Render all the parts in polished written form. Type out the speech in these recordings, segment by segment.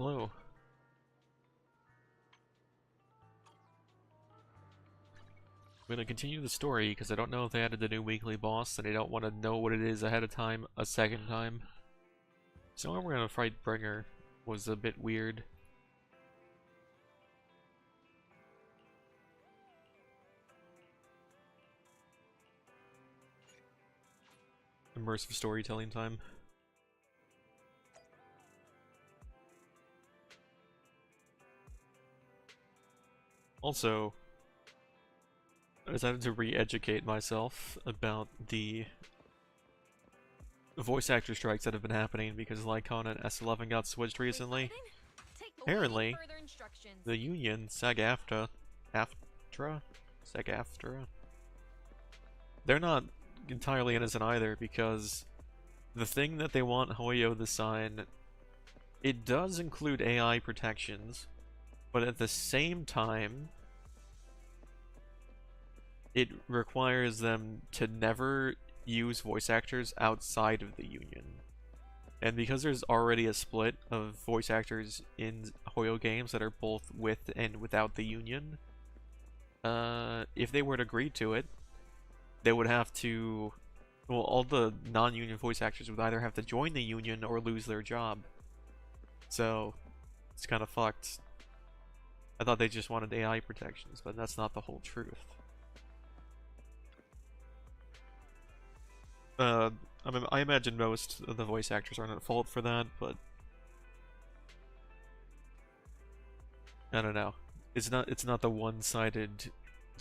Hello. I'm gonna continue the story because I don't know if they added the new weekly boss and I don't want to know what it is ahead of time a second time. So we're gonna fight Bringer was a bit weird. Immersive storytelling time. Also, I decided to re-educate myself about the voice actor strikes that have been happening because Lycon and S11 got switched recently. Apparently, the union, SAG-AFTRA, SAG-AFTRA, they're not entirely innocent either because the thing that they want Hoyo to sign, it does include AI protections, but at the same time, it requires them to never use voice actors outside of the union. And because there's already a split of voice actors in Hoyo games that are both with and without the union, if they were to agree to it, they would have to... Well, all the non-union voice actors would either have to join the union or lose their job. So, it's kind of fucked. I thought they just wanted AI protections, but that's not the whole truth. I imagine most of the voice actors aren't at fault for that, but I don't know. It's not the one-sided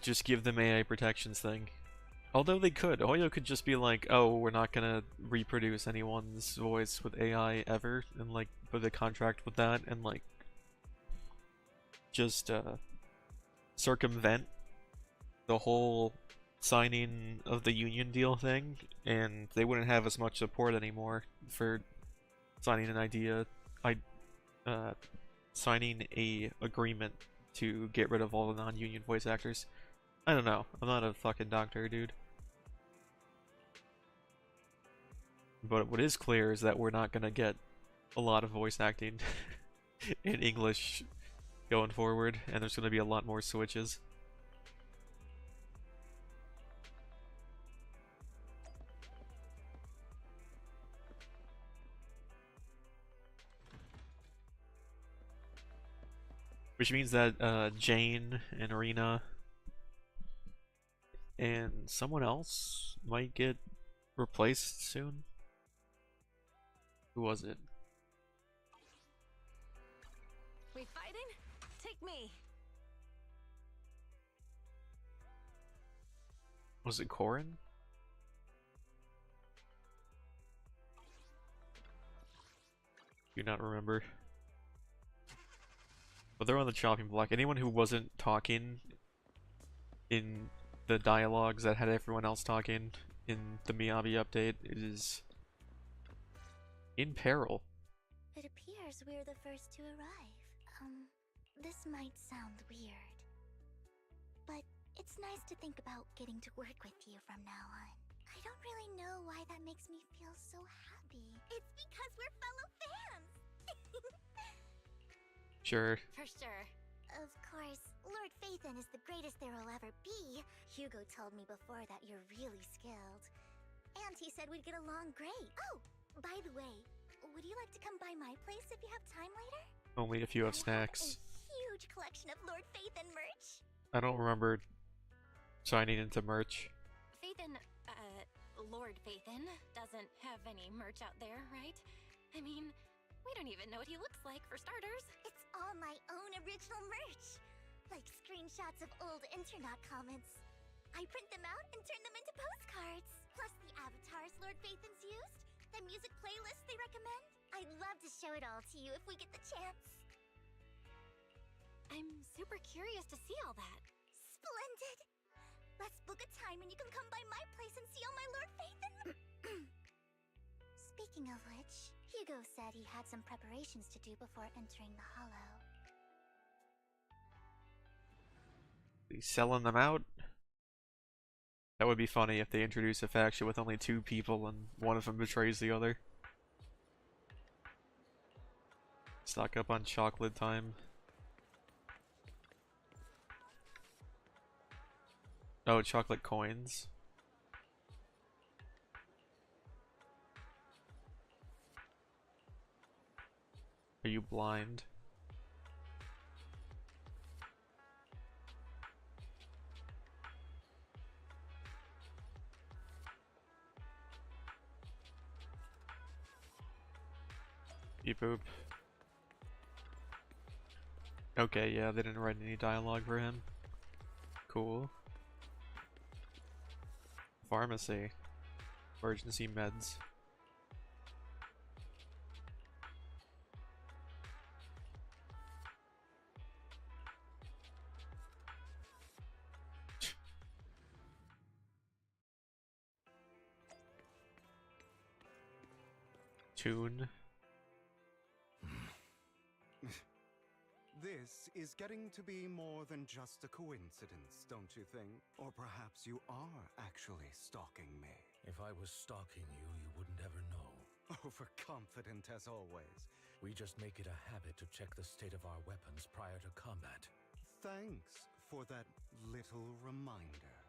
just give them AI protections thing. Although they could. Hoyo could just be like, oh, we're not gonna reproduce anyone's voice with AI ever, and like put a contract with that, and like just circumvent the whole signing of the union deal thing, and they wouldn't have as much support anymore for signing signing a agreement to get rid of all the non-union voice actors. I don't know. I'm not a fucking doctor, dude. But what is clear is that we're not gonna get a lot of voice acting in English going forward, and there's gonna be a lot more switches. Which means that Jane and Arena and someone else might get replaced soon. Who was it? We fighting? Take me. Was it Corin? Do not remember. But they're on the chopping block. Anyone who wasn't talking in the dialogues that had everyone else talking in the Miyabi update is in peril. It appears we're the first to arrive. This might sound weird, but it's nice to think about getting to work with you from now on. I don't really know why that makes me feel so happy. It's because we're fellow fans! Sure. For sure. Of course, Lord Phaethon is the greatest there will ever be. Hugo told me before that you're really skilled. And he said we'd get along great. Oh, by the way, would you like to come by my place if you have time later? Only if you have snacks. A huge collection of Lord Phaethon merch. I don't remember signing into merch. Phaethon, Lord Phaethon doesn't have any merch out there, right? I mean, we don't even know what he looks like, for starters. It's all my own original merch. Like screenshots of old internet comments. I print them out and turn them into postcards. Plus the avatars Lord Phaethon's used, the music playlists they recommend. I'd love to show it all to you if we get the chance. I'm super curious to see all that. Splendid! Let's book a time and you can come by my place and see all my Lord Phaethon. Speaking of which, Hugo said he had some preparations to do before entering the Hollow. He's selling them out? That would be funny if they introduce a faction with only 2 people and one of them betrays the other. Stock up on chocolate time. Oh, chocolate coins. Are you blind? Beep boop. Okay, yeah, they didn't write any dialogue for him. Cool. Pharmacy. Emergency meds. Tune. This is getting to be more than just a coincidence, don't you think? Or perhaps you are actually stalking me. If I was stalking you, you wouldn't ever know. Overconfident as always. We just make it a habit to check the state of our weapons prior to combat. Thanks for that little reminder.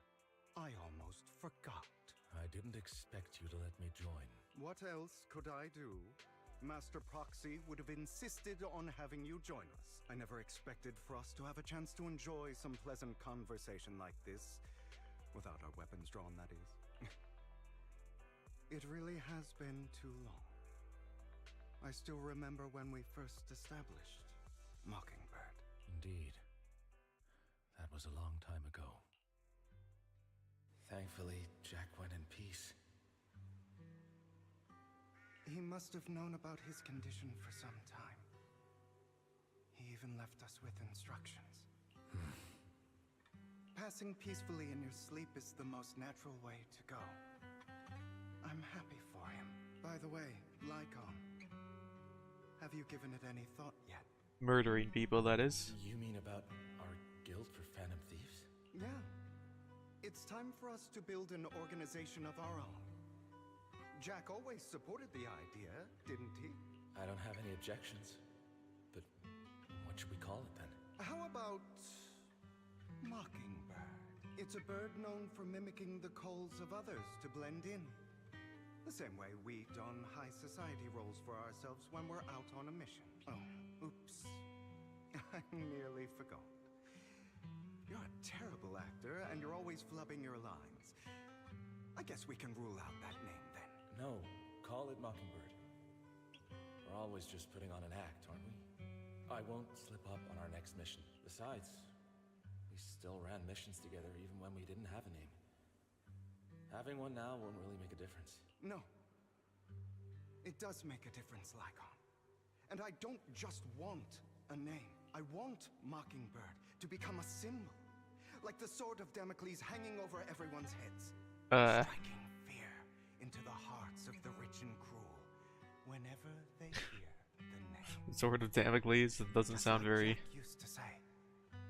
I almost forgot. I didn't expect you to let me join. What else could I do? Master Proxy would have insisted on having you join us. I never expected for us to have a chance to enjoy some pleasant conversation like this. Without our weapons drawn, that is. It really has been too long. I still remember when we first established Mockingbird. Indeed. That was a long time ago. Thankfully, Jack went in peace. He must have known about his condition for some time. He even left us with instructions. Passing peacefully in your sleep is the most natural way to go. I'm happy for him. By the way, Lycon, have you given it any thought yet? Murdering people, that is. You mean about our guild for Phantom Thieves? Yeah. It's time for us to build an organization of our own. Jack always supported the idea, didn't he? I don't have any objections. But what should we call it then? How about Mockingbird? It's a bird known for mimicking the calls of others to blend in. The same way we don high society roles for ourselves when we're out on a mission. Oh, oops. I nearly forgot. You're a terrible actor, and you're always flubbing your lines. I guess we can rule out that name then. No, call it Mockingbird. We're always just putting on an act, aren't we? I won't slip up on our next mission. Besides, we still ran missions together even when we didn't have a name. Having one now won't really make a difference. No. It does make a difference, Lycon. And I don't just want a name. I want Mockingbird to become a symbol. Like the sword of Damocles hanging over everyone's heads. Striking fear into the hearts of the rich and cruel whenever they hear the name. Sword of Damocles. It doesn't Just sound like very Jack used to say,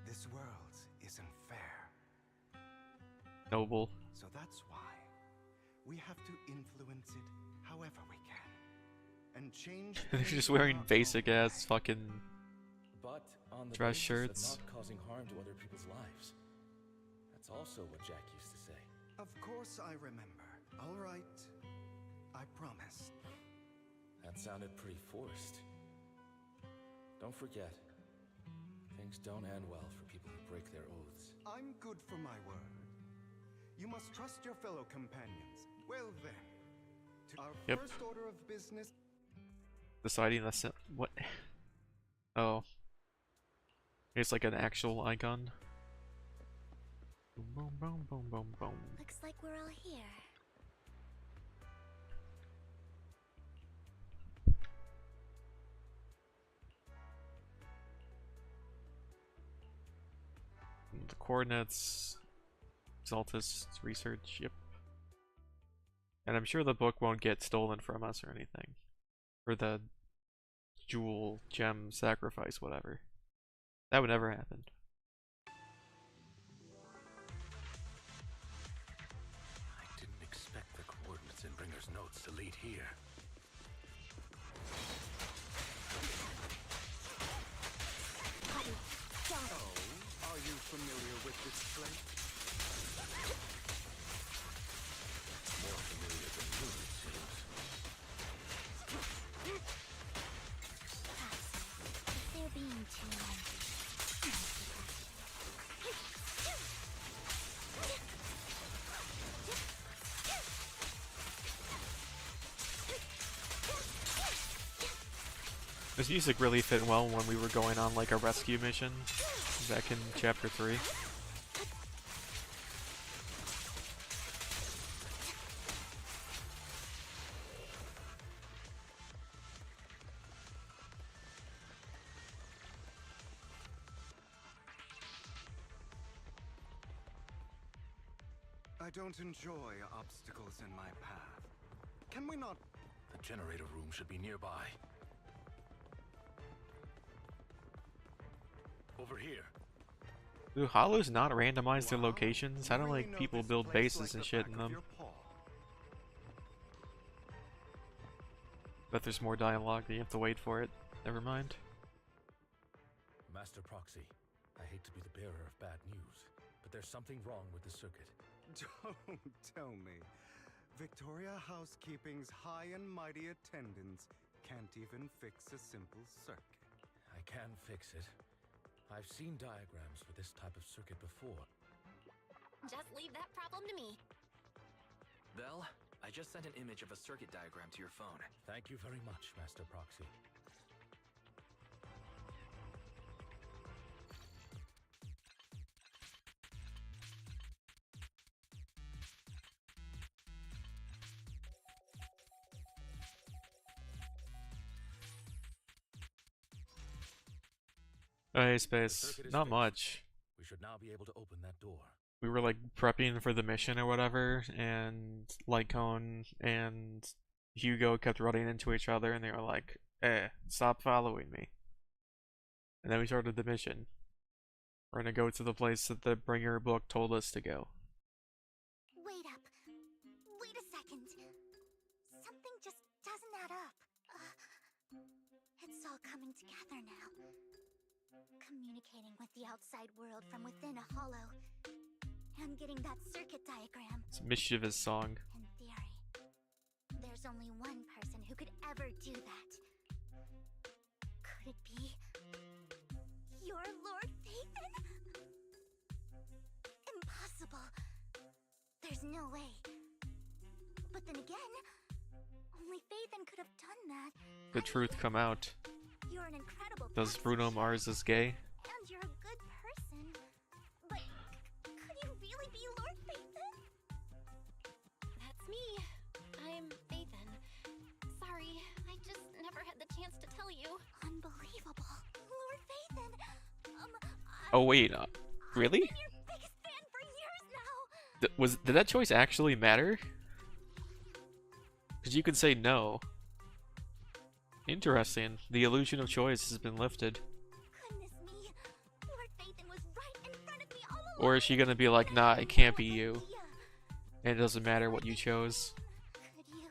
this world isn't fair. noble. So that's why we have to influence it however we can. And change They're things just wearing in our basic own ass way. fucking But on the dress basis shirts. of not causing harm to other people's lives. That's also what Jack used to say. Of course I remember. All right. I promise. That sounded pretty forced. Don't forget, things don't end well for people who break their oaths. I'm good for my word. You must trust your fellow companions. Well then, to our Yep. first order of business. deciding that's what. Oh, it's like an actual icon. Boom, boom, boom, boom, boom, boom. Looks like we're all here. The coordinates, Exaltus research. Yep. And I'm sure the book won't get stolen from us or anything. Or the jewel, gem, sacrifice, whatever. That would never happen. I didn't expect the coordinates in Bringer's notes to lead here. This music really fit well when we were going on like a rescue mission back in chapter 3. I don't enjoy obstacles in my path. Can we not? The generator room should be nearby. Over here. Do Hollows not randomize their locations? How do like people build bases and shit in them? Bet there's more dialogue that you have to wait for it. Never mind. Master Proxy, I hate to be the bearer of bad news, but there's something wrong with the circuit. Don't tell me. Victoria Housekeeping's high and mighty attendants can't even fix a simple circuit. I can fix it. I've seen diagrams for this type of circuit before. Just leave that problem to me. Vel, I just sent an image of a circuit diagram to your phone. Thank you very much, Master Proxy. Hey, Space. Not much. We should now be able to open that door. We were like prepping for the mission or whatever, and Lycone and Hugo kept running into each other, and they were like, stop following me. And then we started the mission. We're gonna go to the place that the Bringer book told us to go. Wait up. Wait a second. Something just doesn't add up. It's all coming together now. Communicating with the outside world from within a hollow. And getting that circuit diagram. It's a mischievous song. In theory, there's only one person who could ever do that. Could it be your Lord Phaethon? Impossible. There's no way. But then again, only Phaethon could have done that. The truth come out. You're an incredible Does person, Bruno Mars is gay? and you're a good person. But could you really be Lord Phaethon? That's me. I'm Phaethon. Sorry, I just never had the chance to tell you. Unbelievable. Lord Phaethon. Oh wait, really? I've been your biggest fan for years now. Did that choice actually matter? Because you could say no. Interesting. The illusion of choice has been lifted. Goodness me. Lord Phaethon was right in front of me all along. Or is she gonna be like, nah, it can't be you, and it doesn't matter what you chose? Could you?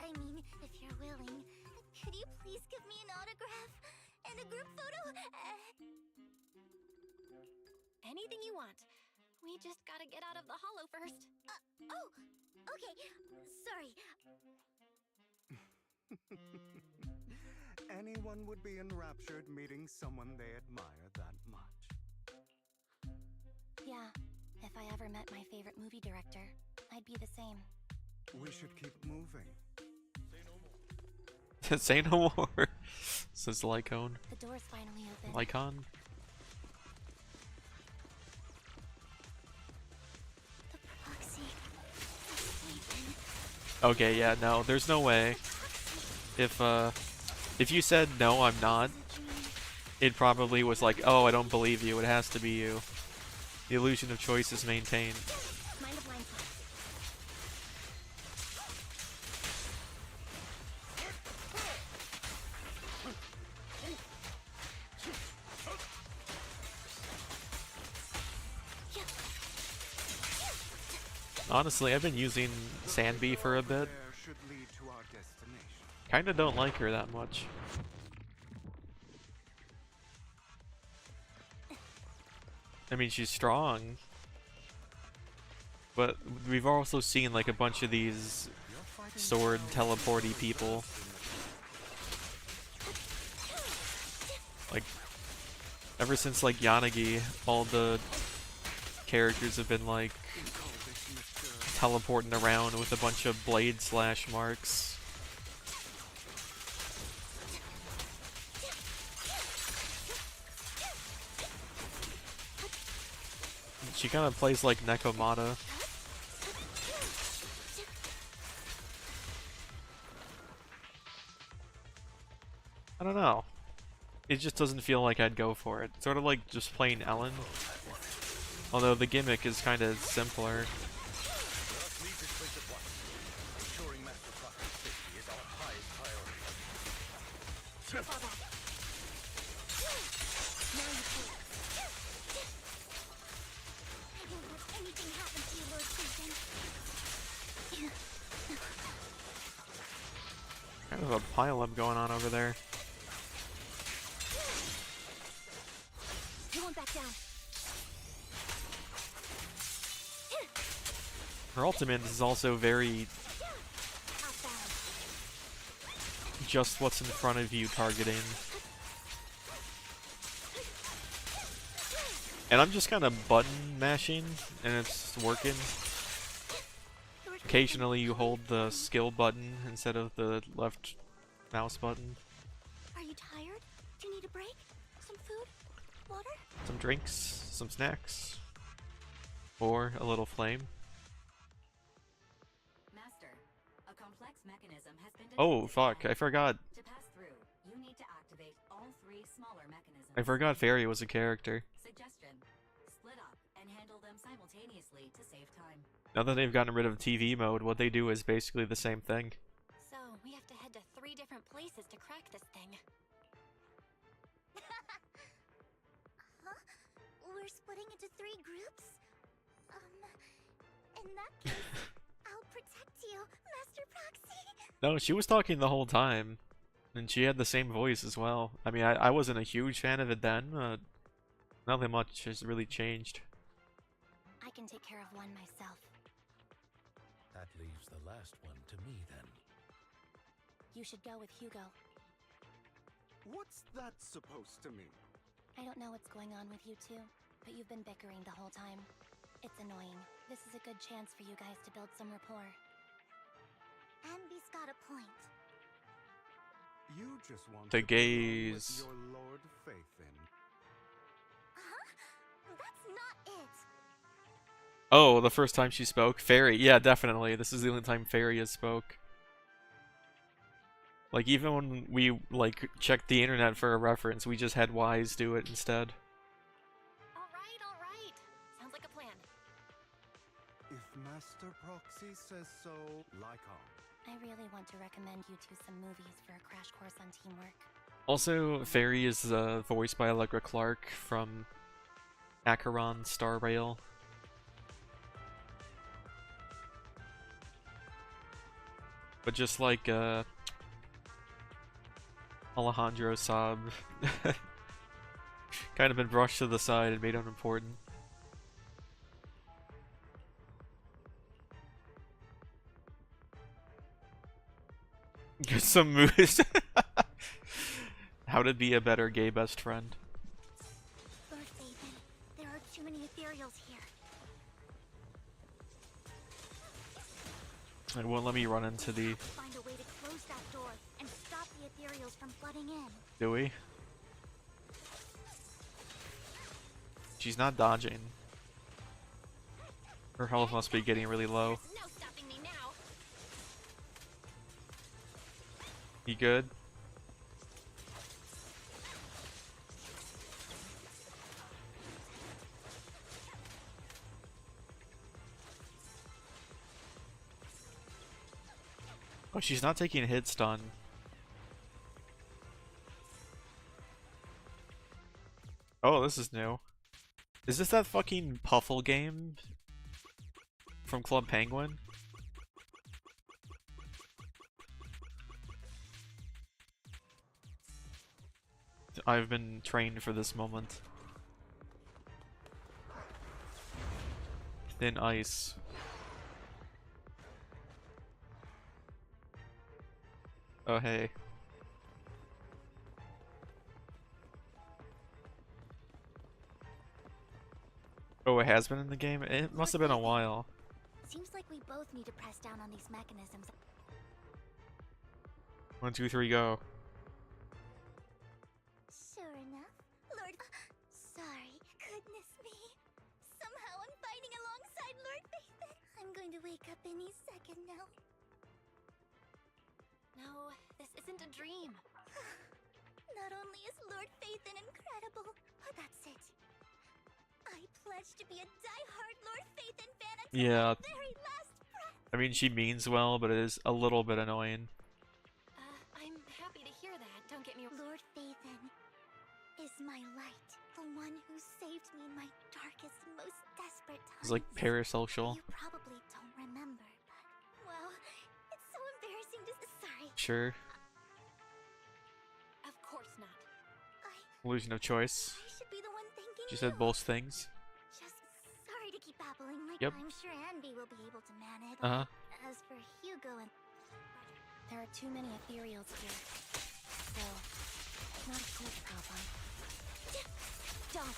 I mean, if you're willing, could you please give me an autograph and a group photo? Anything you want. We just gotta get out of the hollow first. Oh, okay. Sorry. Anyone would be enraptured meeting someone they admire that much. Yeah, if I ever met my favorite movie director, I'd be the same. We should keep moving. Say no more, says Lycone. The door's finally open. Lycon? The proxy. Phaethon. Okay, yeah, no, there's no way. If you said no, I'm not, it probably was like, oh, I don't believe you, it has to be you. The illusion of choice is maintained. Mind the blind spot. Honestly, I've been using Sandbee for a bit. There should lead to our destination. Kinda don't like her that much. I mean, she's strong, but we've also seen like a bunch of these sword teleporty people. Like, ever since like Yanagi, all the characters have been like teleporting around with a bunch of blade slash marks. She kind of plays like Nekomata. I don't know. It just doesn't feel like I'd go for it. Sort of like just playing Ellen. Although the gimmick is kind of simpler. Kind of a pile-up going on over there. Her ultimate is also very just what's in front of you targeting. And I'm just kind of button mashing and it's working. Occasionally you hold the skill button instead of the left mouse button. Are you tired? Do you need a break? Some food? Water? Some drinks, some snacks, or a little flame. Master, a complex mechanism has been Oh fuck, I forgot. To pass through, you need to activate all 3 smaller mechanisms. I forgot Fairy was a character. Suggestion: split up and handle them simultaneously to save time. Now that they've gotten rid of TV mode, what they do is basically the same thing. So, we have to head to 3 different places to crack this thing. Huh? We're splitting into 3 groups? In that case, I'll protect you, Master Proxy. No, she was talking the whole time. And she had the same voice as well. I mean, I wasn't a huge fan of it then. Nothing much has really changed. I can take care of one myself. That leaves the last one to me, then. You should go with Hugo. What's that supposed to mean? I don't know what's going on with you two, but you've been bickering the whole time. It's annoying. This is a good chance for you guys to build some rapport. Ambi's got a point. You just want The to be alone with gaze. your Lord Faithin. Huh? That's not it. Oh, the first time she spoke? Fairy. Yeah, definitely. This is the only time Fairy has spoke. Like, even when we, like, checked the internet for a reference, we just had Wise do it instead. Alright. Sounds like a plan. If Master Proxy says so, like on. I really want to recommend you two some movies for a crash course on teamwork. Also, Fairy is voiced by Allegra Clark from Acheron Star Rail. But just like Alejandro Saab, kind of been brushed to the side and made unimportant. Get some moves. How to be a better gay best friend. Lord Faithin, there are too many ethereals here. It won't let me run into the... Find a way to close that door and stop the ethereals from flooding in. Do we? She's not dodging. Her health must be getting really low. There's no stopping me now. You good? Oh, she's not taking a hit stun. Oh, this is new. Is this that fucking Puffle game from Club Penguin? I've been trained for this moment. Thin ice. Oh, hey. Oh, it has been in the game? It must have been a while. Seems like we both need to press down on these mechanisms. 1, 2, 3, go. Sure enough, Lord. Sorry, goodness me. Somehow I'm I'm going to wake up any second now. No, this isn't a dream. Not only is Lord Phaethon incredible, but that's it. I pledge to be a die-hard Lord Phaethon fan until Yeah. my very last breath. I mean, she means well, but it is a little bit annoying. I'm happy to hear that. Don't get me wrong. Lord Phaethon is my light, the one who saved me in my darkest, most desperate times. It's like parasocial. You probably don't remember, but well, it's so embarrassing to sorry. Sure. Of course not. Illusion of choice. I should be the one thanking She you. said both things. Just sorry to keep babbling like Yep. I'm sure Anby will be able to manage. Uh-huh. As for Hugo and There are too many ethereals here. So, not a cool problem. Don't.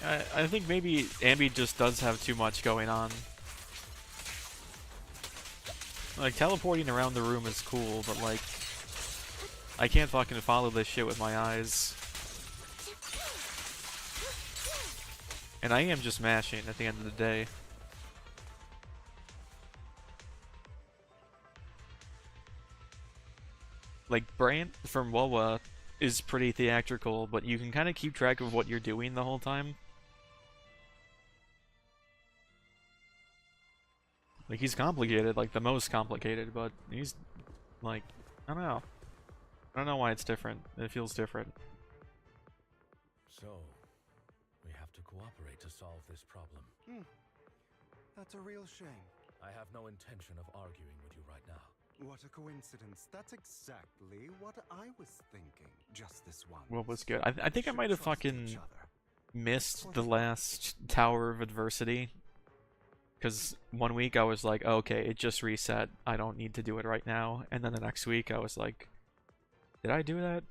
I think maybe Ambi just does have too much going on. Like, teleporting around the room is cool, but like, I can't fucking follow this shit with my eyes. And I am just mashing at the end of the day. Like, Brant from Wawa is pretty theatrical, but you can kind of keep track of what you're doing the whole time. Like, he's complicated, like the most complicated, but he's, like, I don't know. I don't know why it's different. It feels different. So, we have to cooperate to solve this problem. That's a real shame. I have no intention of arguing with you right now. What a coincidence. That's exactly what I was thinking. Just this once. What was good? I think I Should might have trust each fucking other. missed the last Tower of Adversity. Because one week I was like, oh, okay, it just reset. I don't need to do it right now. And then the next week I was like, did I do that?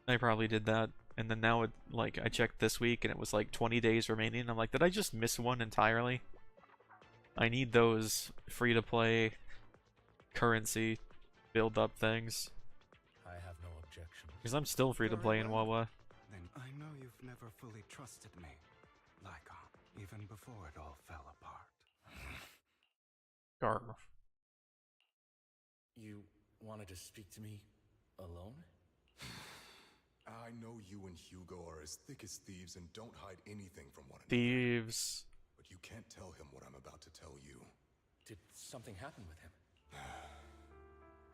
I probably did that. And then now it, like, I checked this week and it was like 20 days remaining. I'm like, did I just miss one entirely? I need those free-to-play currency build-up things. I have no objection. Because I'm still free-to-play in Very well. Wawa. Then I know you've never fully trusted me, Lycon, even before it all fell apart. Garf. You wanted to speak to me alone? I know you and Hugo are as thick as thieves and don't hide anything from one another. Thieves. But you can't tell him what I'm about to tell you. Did something happen with him?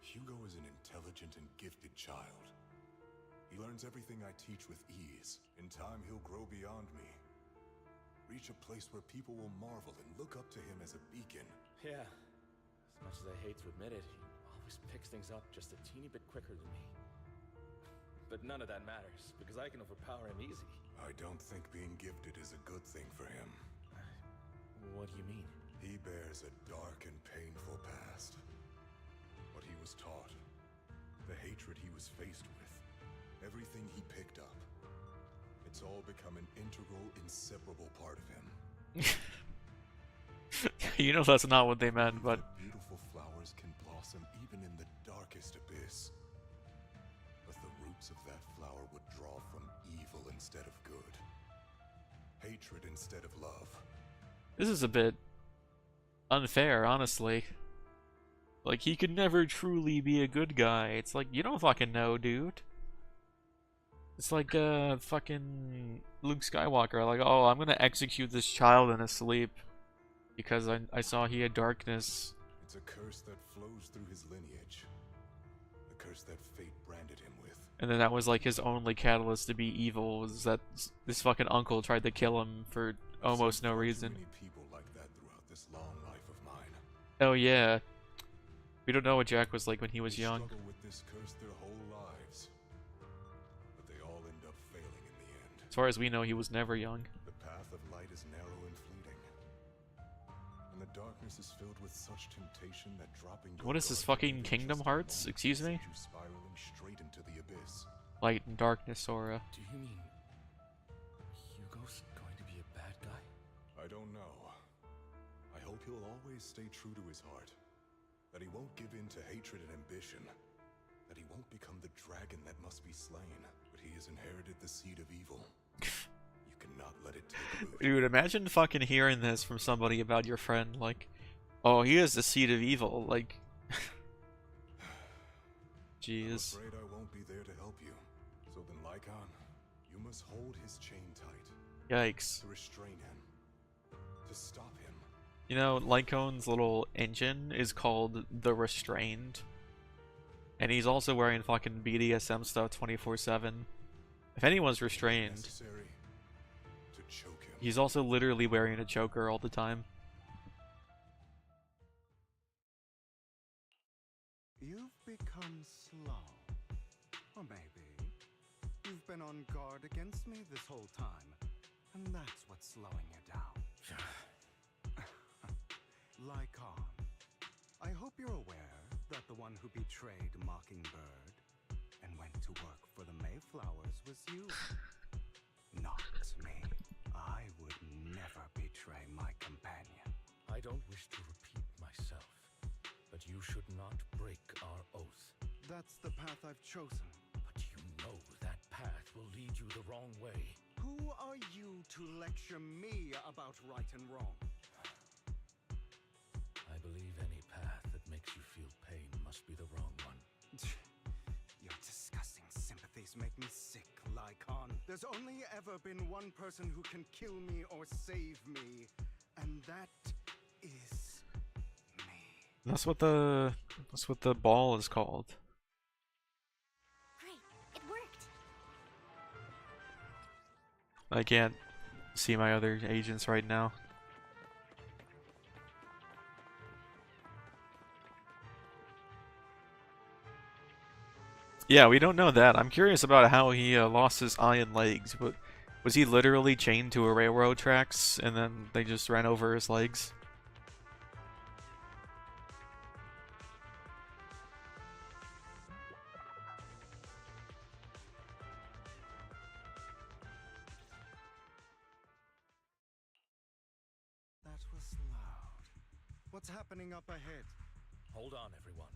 Hugo is an intelligent and gifted child. He learns everything I teach with ease. In time, he'll grow beyond me. Reach a place where people will marvel and look up to him as a beacon. Yeah. As much as I hate to admit it, he always picks things up just a teeny bit quicker than me. But none of that matters, because I can overpower him easy. I don't think being gifted is a good thing for him. What do you mean? He bears a dark and painful past. What he was taught, the hatred he was faced with, everything he picked up. It's all become an integral, inseparable part of him. You know that's not what they meant, but That beautiful flowers can blossom even in the darkest abyss. But the roots of that flower would draw from evil instead of good. Hatred instead of love. this is a bit unfair, honestly. Like, he could never truly be a good guy. It's like, you don't fucking know, dude. It's like, fucking Luke Skywalker. Like, oh, I'm gonna execute this child in his sleep. Because I saw he had darkness. It's a curse that flows through his lineage. The curse that fate branded him with. And then that was like his only catalyst to be evil, was that this fucking uncle tried to kill him for almost no I've seen far too reason. many people like that throughout this long life of mine. Oh yeah. We don't know what Jack was like when he was They young. struggle with this curse their whole lives. But they all end up failing in the end. As far as we know, he was never young. The path of light is narrow and fleeting. And the darkness is filled with such temptation that dropping your What is this, guard fucking for Kingdom just a Hearts? moment Excuse me? sends you spiraling straight into the abyss. Light and darkness aura. Do you mean Hugo's going to be a bad guy? I don't know. I hope he'll always stay true to his heart. That he won't give in to hatred and ambition. That he won't become the dragon that must be slain. But he has inherited the seed of evil. You cannot let it take root. Dude, imagine fucking hearing this from somebody about your friend, like, oh, he is the seed of evil, like... Jeez. I'm afraid I won't be there to help you. So then, Lycon, you must hold his chain tight. Yikes. To restrain him. To stop him. You know, Lycon's little engine is called the Restrained. And he's also wearing fucking BDSM stuff 24/7. If anyone's restrained, Necessary to choke him. he's also literally wearing a choker all the time. You've become slow. Or maybe you've been on guard against me this whole time, and that's what's slowing you down. Lycon, I hope you're aware that the one who betrayed Mockingbird and went to work for the Mayflowers was you. Not me. I would never betray my companion. I don't wish to repeat myself, but you should not break our oath. That's the path I've chosen. But you know that path will lead you the wrong way. Who are you to lecture me about right and wrong? I believe any path that makes you feel pain must be the wrong one. Your disgusting sympathies make me sick, Lycon. There's only ever been one person who can kill me or save me, and that is me. That's what the ball is called. Great, it worked. I can't see my other agents right now. Yeah, we don't know that. I'm curious about how he lost his eye and legs, but was he literally chained to a railroad tracks and then they just ran over his legs? That was loud. What's happening up ahead? Hold on, everyone.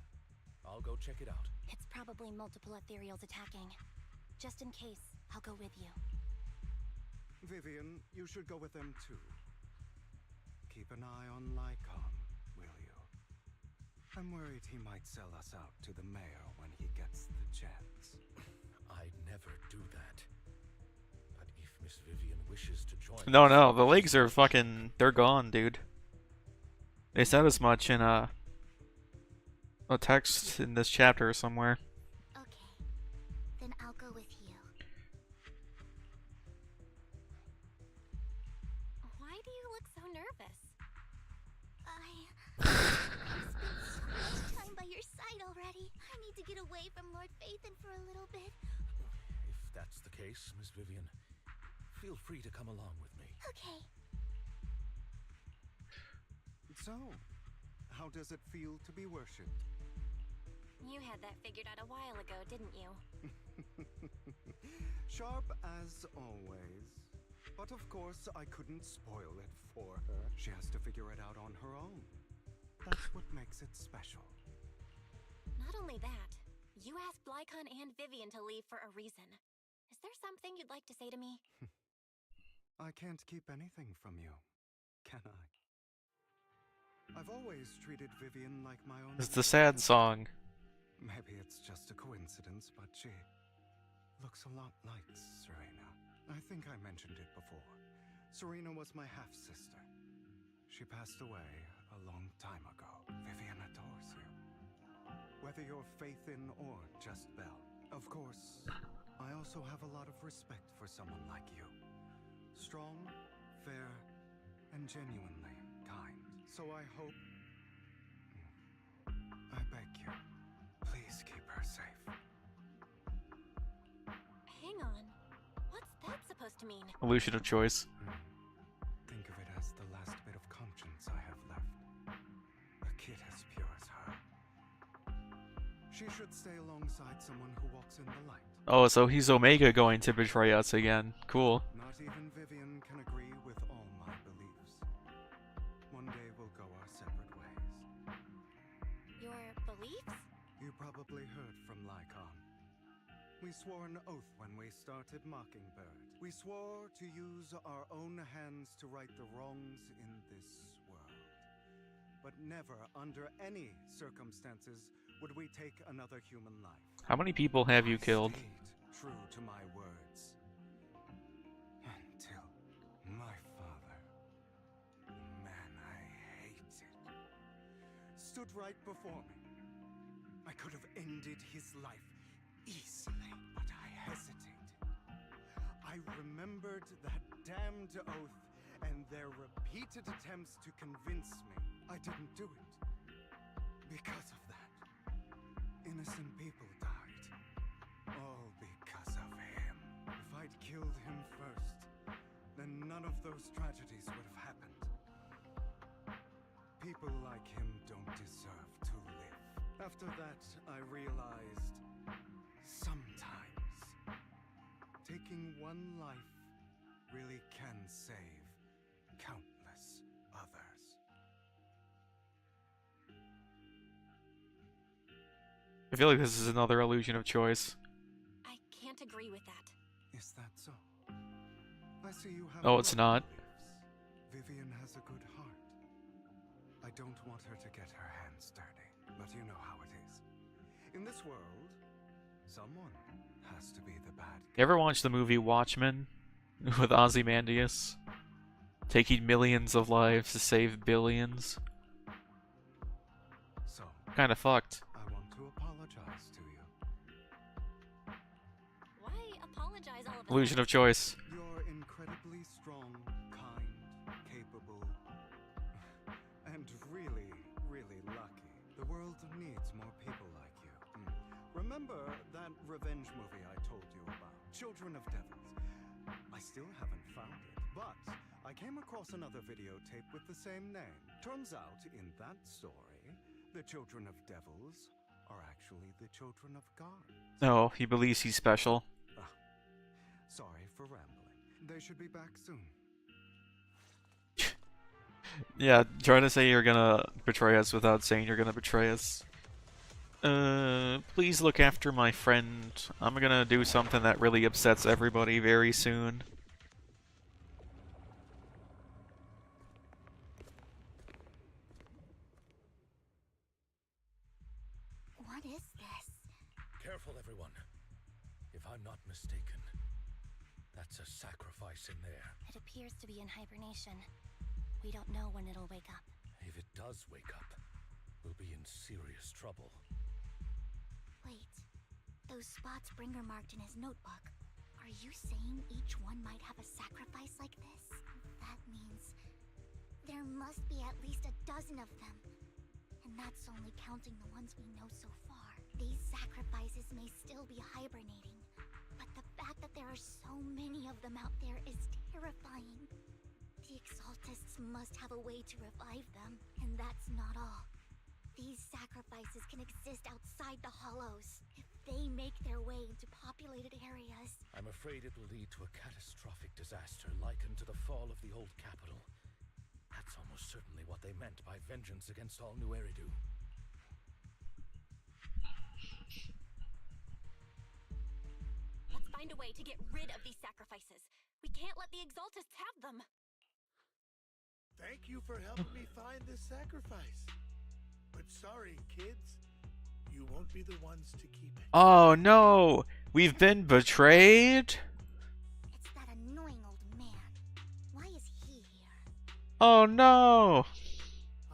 I'll go check it out. It's probably multiple ethereals attacking. Just in case, I'll go with you. Vivian, you should go with them too. Keep an eye on Lycon, will you? I'm worried he might sell us out to the mayor when he gets the chance. I'd never do that. But if Miss Vivian wishes to join No, the legs are fucking... they're gone, dude. They said as much in a text in this chapter somewhere. Okay, then I'll go with you. Why do you look so nervous? I've spent so much time by your side already. I need to get away from Lord Phaethon for a little bit. If that's the case, Miss Vivian, feel free to come along with me. Okay. So, how does it feel to be worshipped? You had that figured out a while ago, didn't you? Sharp as always. But of course, I couldn't spoil it for her. She has to figure it out on her own. That's what makes it special. Not only that, you asked Lycon and Vivian to leave for a reason. Is there something you'd like to say to me? I can't keep anything from you, can I? I've always treated Vivian like my own. It's the sad song. Maybe it's just a coincidence, but she looks a lot like Serena. I think I mentioned it before. Serena was my half-sister. She passed away a long time ago. Vivian adores you. Whether you're Phaethon or just Belle. Of course, I also have a lot of respect for someone like you. Strong, fair, and genuinely kind. So I hope... I beg you, please keep her safe. Hang on. What's that supposed to mean? Illusion of choice. Think of it as the last bit of conscience I have left. She should stay alongside someone who walks in the light. Oh, so he's Omega going to betray us again. Cool. Not even Vivian can agree with all my beliefs. One day we'll go our separate ways. Your beliefs? You probably heard from Lycon. We swore an oath when we started Mockingbird. We swore to use our own hands to right the wrongs in this world. But never, under any circumstances, would we take another human life. How many people have you killed? Stayed true to my words. Until my father, the man I hated, stood right before me. I could have ended his life easily, but I hesitated. I remembered that damned oath and their repeated attempts to convince me I didn't do it. Because of that, innocent people died. All because of him. If I'd killed him first, then none of those tragedies would have happened. People like him don't deserve to live. After that, I realized sometimes taking one life really can save countless others. I feel like this is another illusion of choice. I can't agree with that. Is that so? I see you have. No, it's not. Beliefs. Vivian has a good heart. I don't want her to get her hands dirty, but you know how it is. In this world, someone has to be the bad guy. You ever watch the movie Watchmen with Ozymandias? Taking millions of lives to save billions? So, Kinda fucked. I want to apologize to you. Why apologize all of a Illusion sudden? of choice. You're incredibly strong, kind, capable, and really, really lucky. The world needs more people like you. Remember that revenge movie I told you about? Children of Devils. I still haven't found it, but I came across another videotape with the same name. Turns out, in that story, the Children of Devils are actually the Children of God. No, he believes he's special. Sorry for rambling. They should be back soon. Yeah, trying to say you're gonna betray us without saying you're gonna betray us. Please look after my friend. I'm gonna do something that really upsets everybody very soon. What is this? Careful, everyone. If I'm not mistaken, that's a sacrifice in there. It appears to be in hibernation. We don't know when it'll wake up. If it does wake up, we'll be in serious trouble. Wait, those spots Bringer marked in his notebook. Are you saying each one might have a sacrifice like this? That means there must be at least a dozen of them. And that's only counting the ones we know so far. These sacrifices may still be hibernating, but the fact that there are so many of them out there is terrifying. The Exaltists must have a way to revive them, and that's not all. These sacrifices can exist outside the Hollows. If they make their way into populated areas... I'm afraid it will lead to a catastrophic disaster likened to the fall of the old capital. That's almost certainly what they meant by vengeance against all New Eridu. Let's find a way to get rid of these sacrifices. We can't let the Exaltists have them. Thank you for helping me find this sacrifice. But sorry, kids. You won't be the ones to keep it. Oh no! We've been betrayed? It's that annoying old man. Why is he here? Oh no!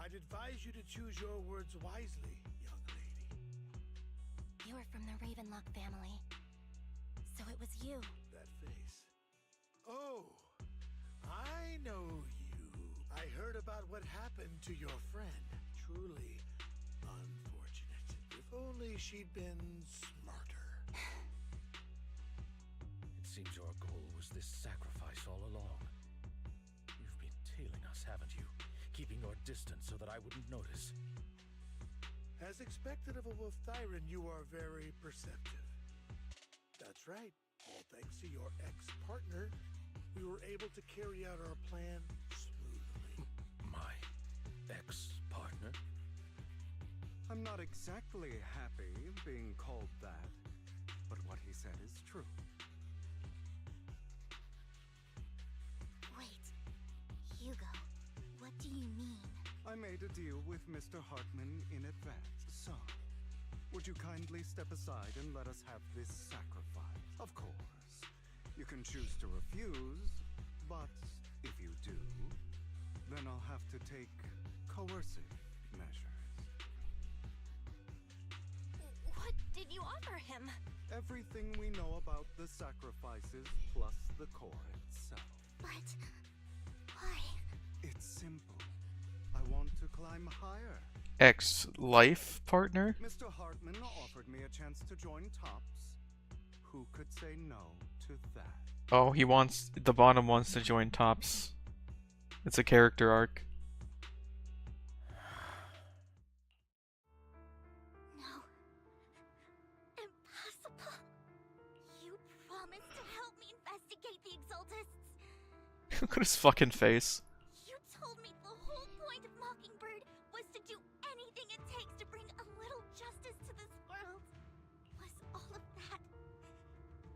I'd advise you to choose your words wisely, young lady. You were from the Ravenlock family. So it was you. That face. Oh, I know you. I heard about what happened to your friend. Truly unfortunate. If only she'd been smarter. It seems your goal was this sacrifice all along. You've been tailing us, haven't you? Keeping your distance so that I wouldn't notice. As expected of a wolf thyran, you are very perceptive. That's right. All thanks to your ex-partner, we were able to carry out our plan smoothly. My ex-partner? I'm not exactly happy being called that, but what he said is true. Wait, Hugo, what do you mean? I made a deal with Mr. Hartman in advance, so would you kindly step aside and let us have this sacrifice? Of course, you can choose to refuse, but if you do, then I'll have to take coercive measures. What did you offer him? Everything we know about the sacrifices plus the core itself. But why? It's simple. I want to climb higher. Ex-life partner? Mr. Hartman offered me a chance to join Tops. Who could say no to that? Oh, the bottom wants to join Tops. It's a character arc. No. Impossible. You promised to help me investigate the Exaltists. Look at his fucking face. You told me the whole point of Mockingbird was to do anything it takes to bring a little justice to this world. Was all of that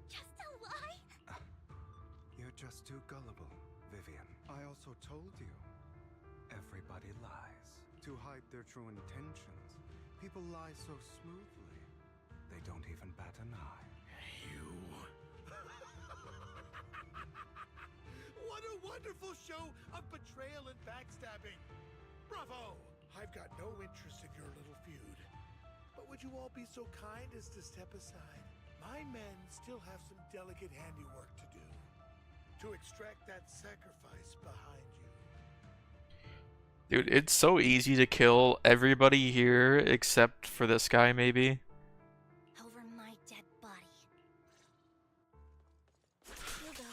just a lie? You're just too gullible, Vivian. I also told you, everybody lies. To hide their true intentions, people lie so smoothly, they don't even bat an eye. You... What a wonderful show of betrayal and backstabbing! Bravo! I've got no interest in your little feud. But would you all be so kind as to step aside? My men still have some delicate handiwork to do. To extract that sacrifice behind you. Dude, it's so easy to kill everybody here except for this guy, maybe. Over my dead body. Hugo,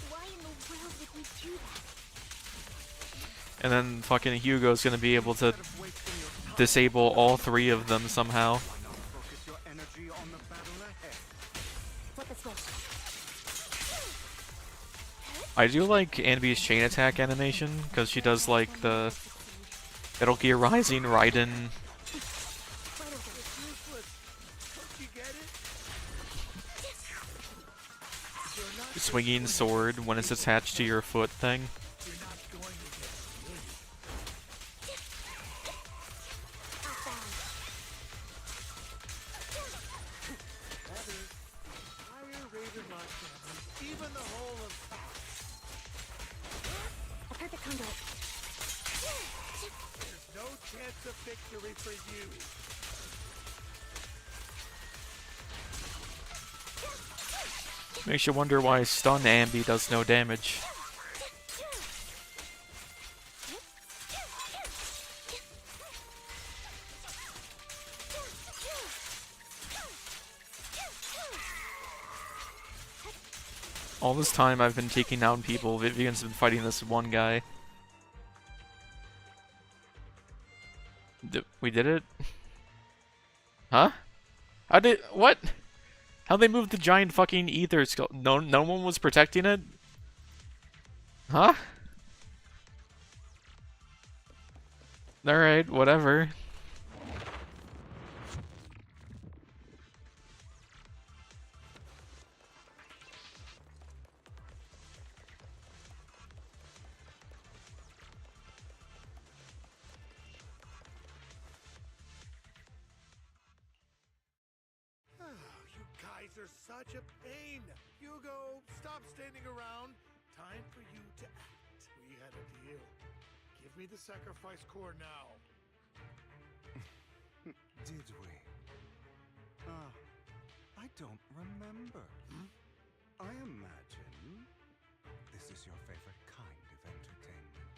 why in the world would we do that? And then fucking Hugo's gonna be able to disable all three of them somehow. Focus your energy on the battle ahead. Flip a switch. I do like Anbi's chain attack animation, because she does like the Metal Gear Rising Raiden swinging sword when it's attached to your foot thing. Makes you wonder why stun Ambi does no damage. All this time I've been taking down people, Vivian's been fighting this one guy. We did it? Huh? What? How'd they move the giant fucking ether skull? No one was protecting it? Huh? Alright, whatever. Such a pain! Hugo, stop standing around. Time for you to act. We had a deal. Give me the sacrifice core now. Did we? I don't remember. I imagine this is your favorite kind of entertainment.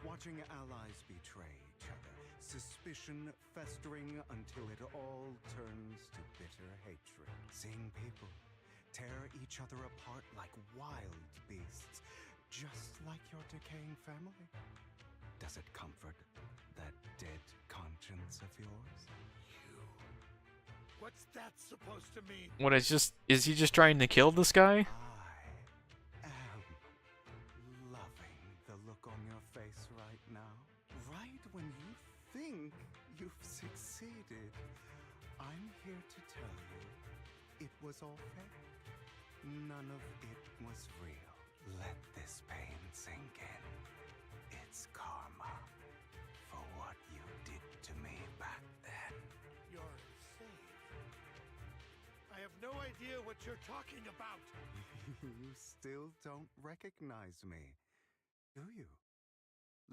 Watching allies betray each other, suspicion festering until it all turns to bitter hatred. Seeing people tear each other apart like wild beasts, just like your decaying family. Does it comfort that dead conscience of yours? You. What's that supposed to mean? What is he just trying to kill this guy? I am loving the look on your face right now. Right when you think you've succeeded, I'm here to tell you it was all fake. None of it was real. Let this pain sink in. It's karma for what you did to me back then. You're insane. I have no idea what you're talking about. You still don't recognize me, do you?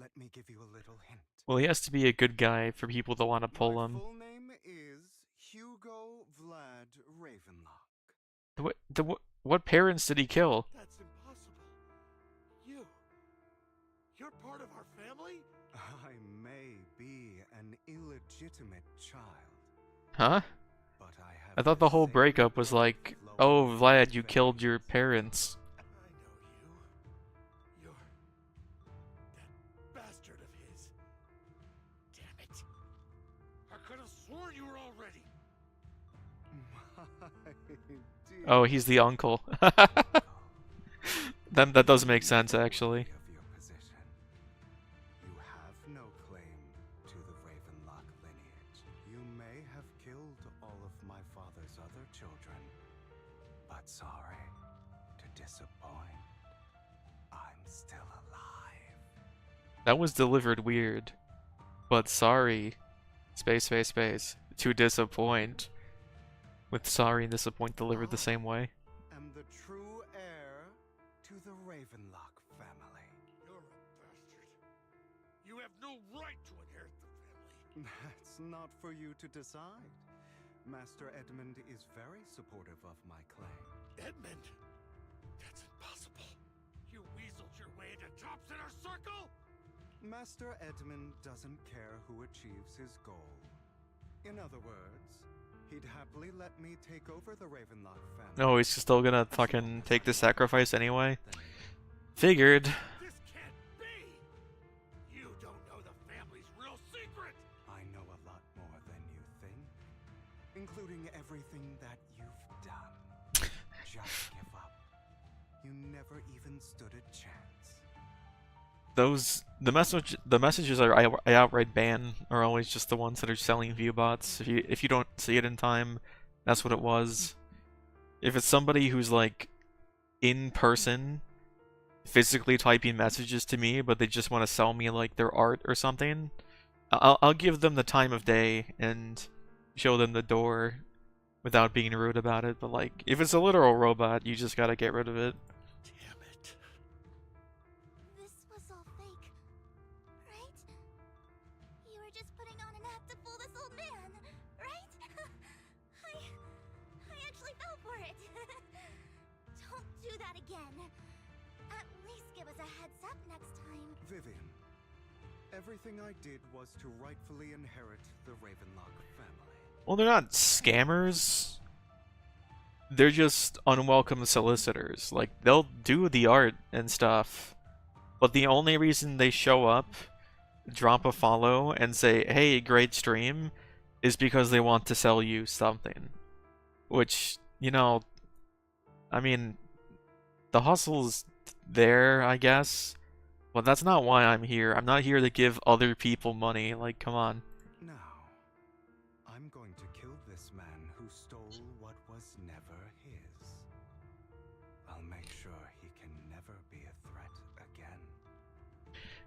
Let me give you a little hint. Well, he has to be a good guy for people to want to pull him. My full name is Hugo Vlad Ravenlock. What parents did he kill? That's impossible. You're part of our family? I may be an illegitimate child, Huh? but I thought the whole breakup was like, oh, Vlad, you killed your parents. I know you. You're that bastard of his. Damn it. I could have sworn you were already. Oh, he's the uncle. That does make sense, actually. Of your position. You have no claim to the Ravenlock lineage. You may have killed all of my father's other children, but sorry to disappoint. I'm still alive. That was delivered weird. But sorry. Space. To disappoint. With sorry and disappoint delivered the same way. Am the true heir to the Ravenlock family. You're a bastard. You have no right to inherit the family. That's not for you to decide. Master Edmund is very supportive of my claim. Edmund? That's impossible. You weaseled your way into Top Center Circle? Master Edmund doesn't care who achieves his goal. In other words, he'd happily let me take over the Ravenlock family. Oh, he's still gonna fucking take the sacrifice anyway? Figured. This can't be! You don't know the family's real secret! I know a lot more than you think, including everything that you've done. Just give up. You never even stood a chance. The messages I outright ban are always just the ones that are selling view bots. If you don't see it in time, that's what it was. If it's somebody who's like in person, physically typing messages to me, but they just want to sell me like their art or something, I'll give them the time of day and show them the door without being rude about it. But like, if it's a literal robot, you just gotta get rid of it. Damn it. This was all fake, right? You were just putting on an act to fool this old man, right? I actually fell for it. Don't do that again. At least give us a heads up next time. Vivian, everything I did was to rightfully inherit the Ravenlock family. Well, they're not scammers. They're just unwelcome solicitors. Like, they'll do the art and stuff, but the only reason they show up, drop a follow, and say, hey, great stream, is because they want to sell you something. Which, you know, I mean, the hustle's there, I guess, but that's not why I'm here. I'm not here to give other people money. Like, come on. Now, I'm going to kill this man who stole what was never his. I'll make sure he can never be a threat again.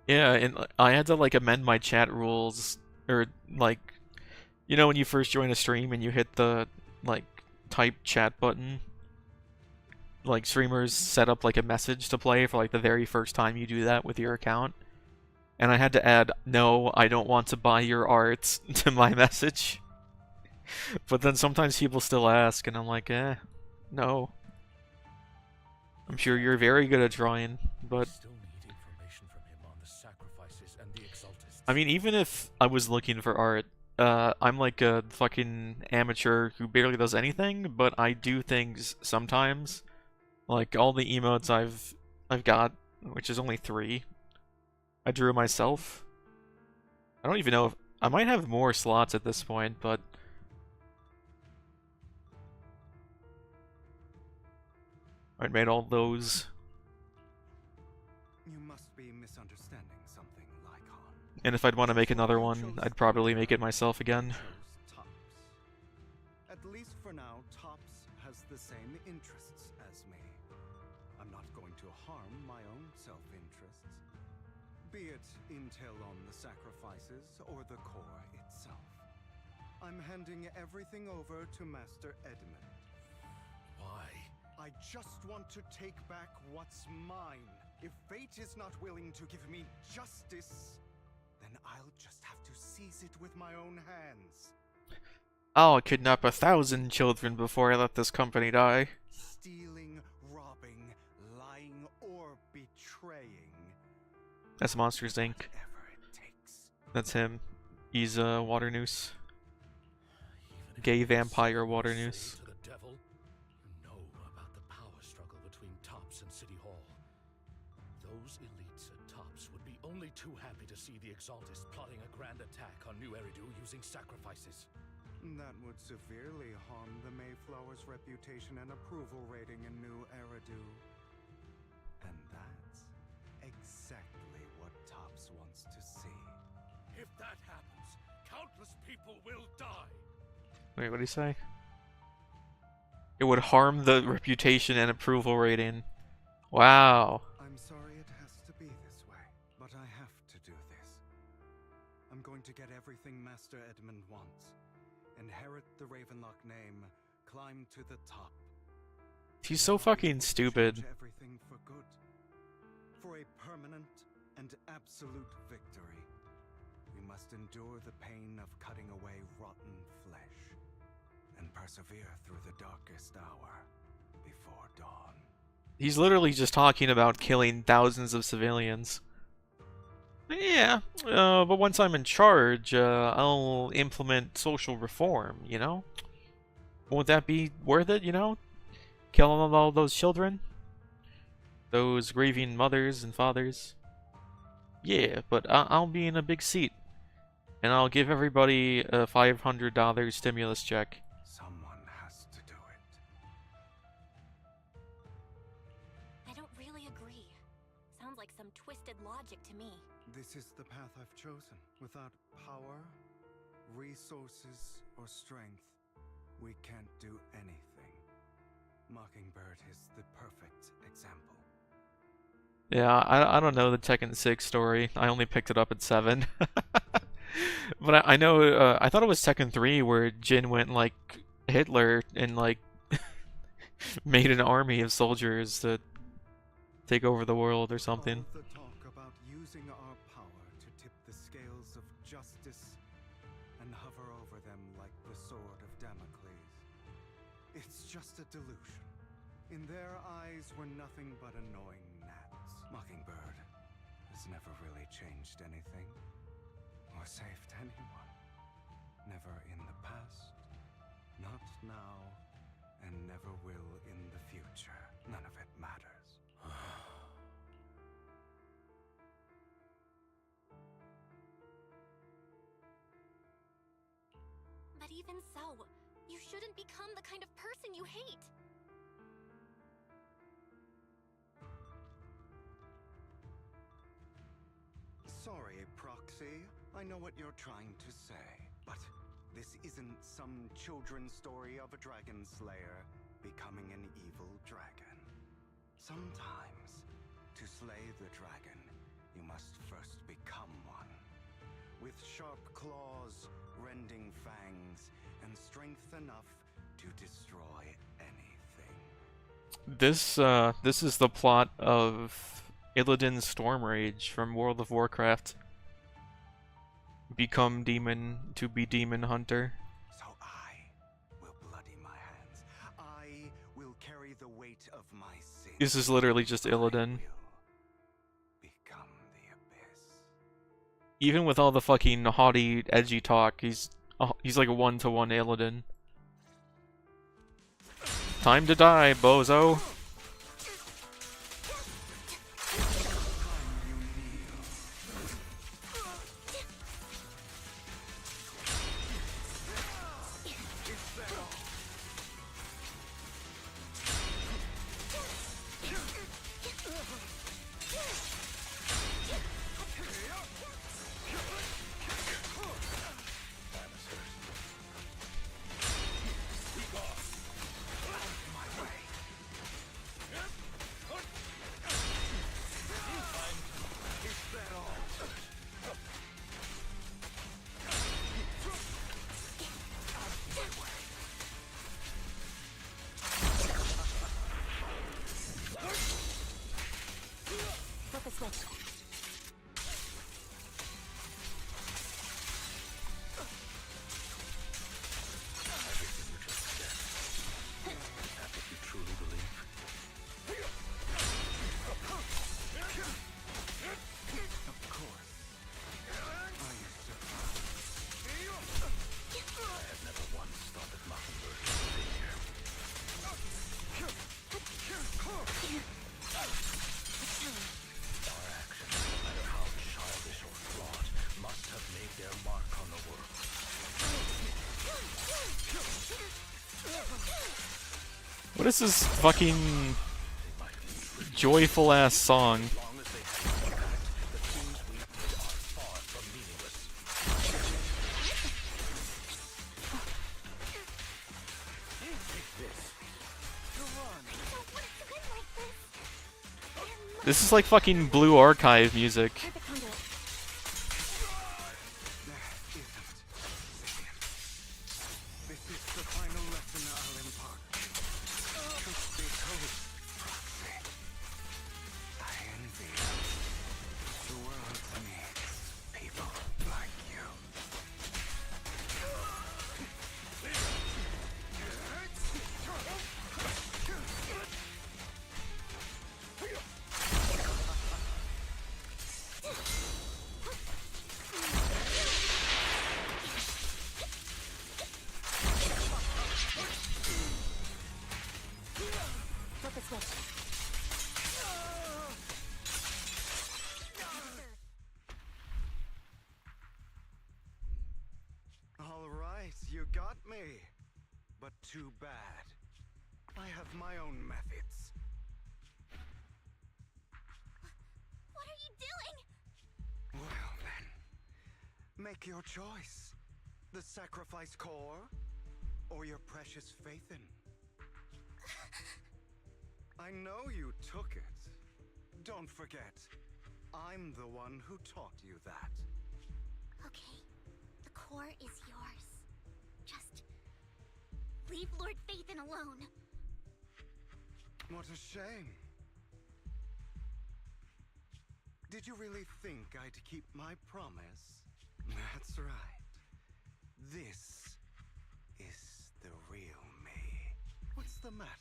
Yeah, and I had to like amend my chat rules, or like, you know, when you first join a stream and you hit the like type chat button, like streamers set up like a message to play for like the very first time you do that with your account, and I had to add, no, I don't want to buy your art to my message. But then sometimes people still ask, and I'm like, no. I'm sure you're very good at drawing, but Still need information from him on the sacrifices and the exaltists. I mean, even if I was looking for art, I'm like a fucking amateur who barely does anything, but I do things sometimes. Like all the emotes I've got, which is only 3, I drew myself. I don't even know if I might have more slots at this point, but I made all those. You must be misunderstanding something, Lycon. And if I'd want to make another one, I'd probably make it myself again. Tops. At least for now, Tops has the same interests as me. I'm not going to harm my own self-interests, be it intel on the sacrifices or the core itself. I'm handing everything over to Master Edmund. Why? I just want to take back what's mine. If fate is not willing to give me justice, then I'll just have to seize it with my own hands. I'll kidnap 1,000 children before I let this company die. Stealing, robbing, lying, or betraying. That's Monsters Inc. Whatever it takes. That's him. He's a water noose. Gay vampire water noose. To the devil, you know about the power struggle between Tops and City Hall. Those elites at Tops would be only too happy to see the Exaltists plotting a grand attack on New Eridu using sacrifices. That would severely harm the Mayflower's reputation and approval rating in New Eridu. And that's exactly what Tops wants to see. If that happens, countless people will die. Wait, what did he say? It would harm the reputation and approval rating. Wow. I'm sorry it has to be this way, but I have to do this. I'm going to get everything Master Edmund wants. Inherit the Ravenlock name, climb to the top. He's so fucking stupid. Change everything for good. For a permanent and absolute victory, we must endure the pain of cutting away rotten flesh and persevere through the darkest hour before dawn. He's literally just talking about killing thousands of civilians. Yeah, but once I'm in charge, I'll implement social reform, you know? Won't that be worth it, you know? Killing all those children? Those grieving mothers and fathers? Yeah, but I'll be in a big seat. And I'll give everybody a $500 stimulus check. Someone has to do it. I don't really agree. Sounds like some twisted logic to me. This is the path I've chosen. Without power, resources, or strength, we can't do anything. Mockingbird is the perfect example. Yeah, I don't know the Tekken 6 story. I only picked it up at 7. But I know, I thought it was Tekken 3 where Jin went like Hitler and like made an army of soldiers to take over the world or something. All the talk about using our power to tip the scales of justice and hover over them like the sword of Damocles. It's just a delusion. In their eyes, we're nothing but annoying gnats. Mockingbird has never really changed anything or saved anyone. Never in the past, not now, and never will in the future. None of it matters. But even so, you shouldn't become the kind of person you hate. Sorry, Proxy. I know what you're trying to say, but this isn't some children's story of a dragon slayer becoming an evil dragon. Sometimes, to slay the dragon, you must first become one. With sharp claws, rending fangs, and strength enough to destroy anything. This is the plot of Illidan's Storm Rage from World of Warcraft. Become demon to be demon hunter. So I will bloody my hands. I will carry the weight of my sins. This is literally just Illidan. I will become the abyss. Even with all the fucking haughty, edgy talk, he's like a one-to-one Illidan. Time to die, bozo. What is this fucking joyful ass song? This is like fucking Blue Archive music. All right, you got me. But too bad. I have my own methods. What are you doing? Well then, make your choice. The sacrifice core, or your precious Phaethon. I know you took it. Don't forget, I'm the one who taught you that. Okay, the core is yours. Just leave Lord Phaethon alone. What a shame. Did you really think I'd keep my promise? That's right. This is the real me. What's the matter?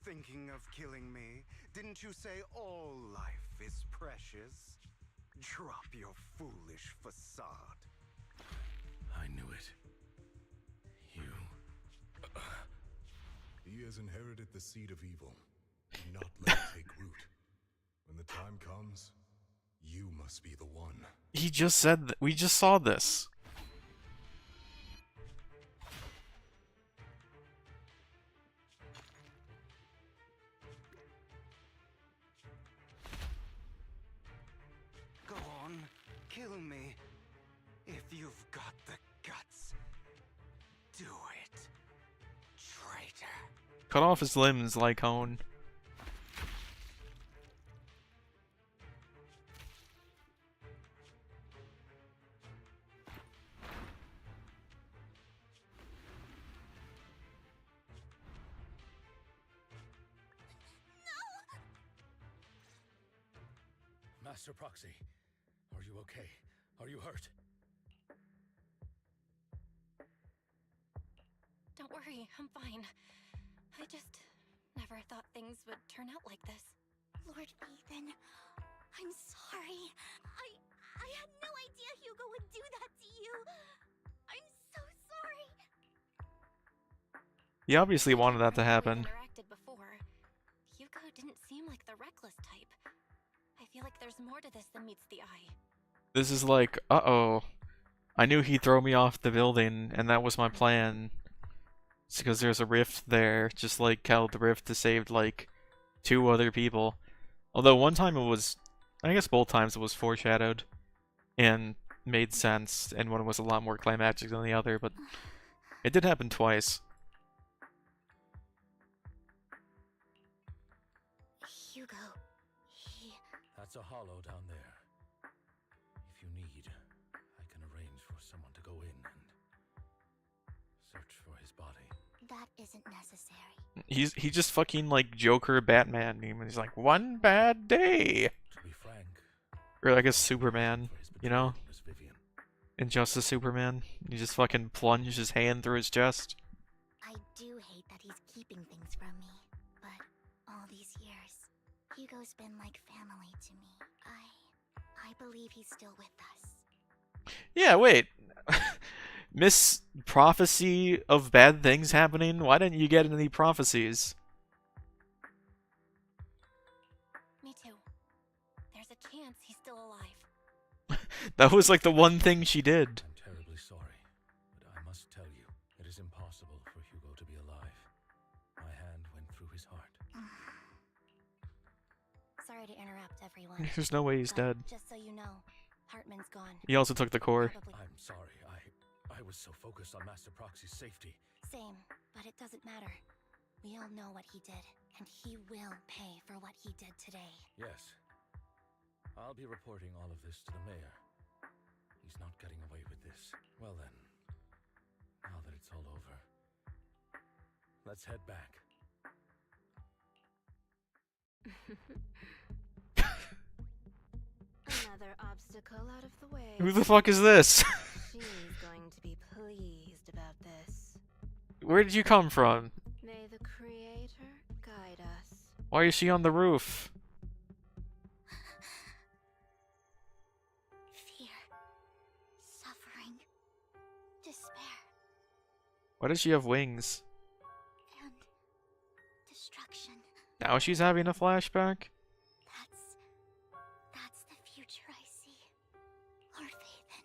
Thinking of killing me? Didn't you say all life is precious? Drop your foolish facade. I knew it. You... He has inherited the seed of evil. Do not let it take root. When the time comes, you must be the one. He just said that. We just saw this. Go on, kill me. If you've got the guts, do it. Traitor. Cut off his limbs, Lycone. Master Proxy, are you okay? Are you hurt? Don't worry, I'm fine. I just never thought things would turn out like this. Lord Phaethon, I'm sorry. I had no idea Hugo would do that to you. I'm so sorry. He obviously wanted that to happen. Interacted before. Hugo didn't seem like the reckless type. I feel like there's more to this than meets the eye. This is like, uh-oh. I knew he'd throw me off the building, and that was my plan. It's because there's a rift there, just like how the rift saved, like, 2 other people. Although one time it was, I guess both times it was foreshadowed, and made sense, and one was a lot more climactic than the other, but it did happen twice. Hugo, he... That's a hollow down there. If you need, I can arrange for someone to go in and search for his body. That isn't necessary. He just fucking like Joker Batman. He's like, one bad day. To be frank, Or I guess Superman, for his you know? betrayal, Miss Vivian. Injustice Superman. He just fucking plunged his hand through his chest. I do hate that he's keeping things from me, but all these years, Hugo's been like family to me. I believe he's still with us. Yeah, wait. Miss Prophecy of bad things happening? Why didn't you get any prophecies? Me too. There's a chance he's still alive. That was like the one thing she did. I'm terribly sorry, but I must tell you, it is impossible for Hugo to be alive. My hand went sorry to interrupt everyone. There's no way he's dead. Just so you know, Hartman's gone. He also took the core. Probably. I'm sorry. I was so focused on Master Proxy's safety. Same, but it doesn't matter. We all know what he did, and he will pay for what he did today. Yes. I'll be reporting all of this to the mayor. He's not getting away with this. Well then, now that it's all over, let's head back. Another obstacle out of the way. Who the fuck is this? She's going to be pleased about this. Where did you come from? May the Creator guide us. Why is she on the roof? Fear, suffering, despair, Why does she have wings? and destruction. Now she's having a flashback? That's the future I see. Lord Vathan.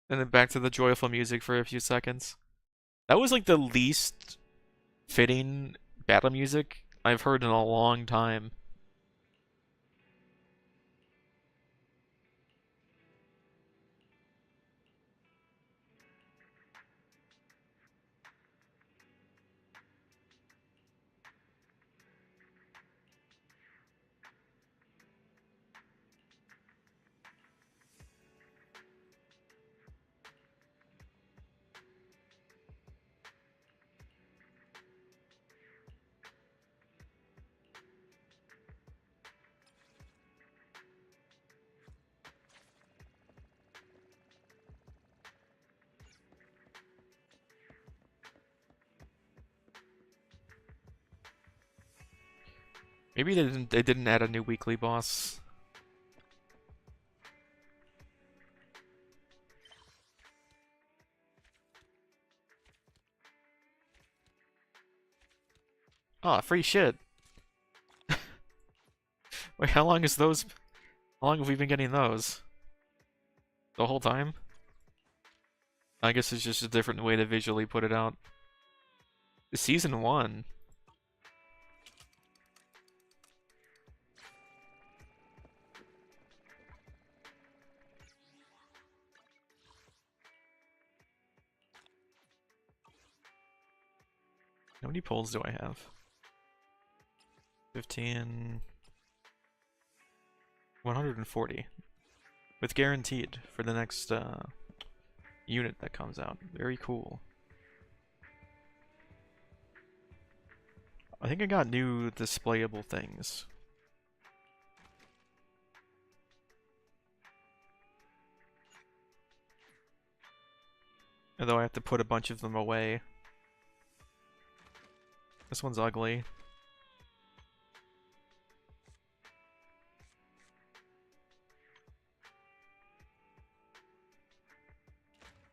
And then back to the joyful music for a few seconds. That was like the least fitting battle music I've heard in a long time. Maybe they didn't add a new weekly boss. Ah, free shit. Wait, how long is those? How long have we been getting those? The whole time? I guess it's just a different way to visually put it out. Season 1. How many polls do I have? 15... 140. With guaranteed for the next unit that comes out. Very cool. I think I got new displayable things. Although I have to put a bunch of them away. This one's ugly.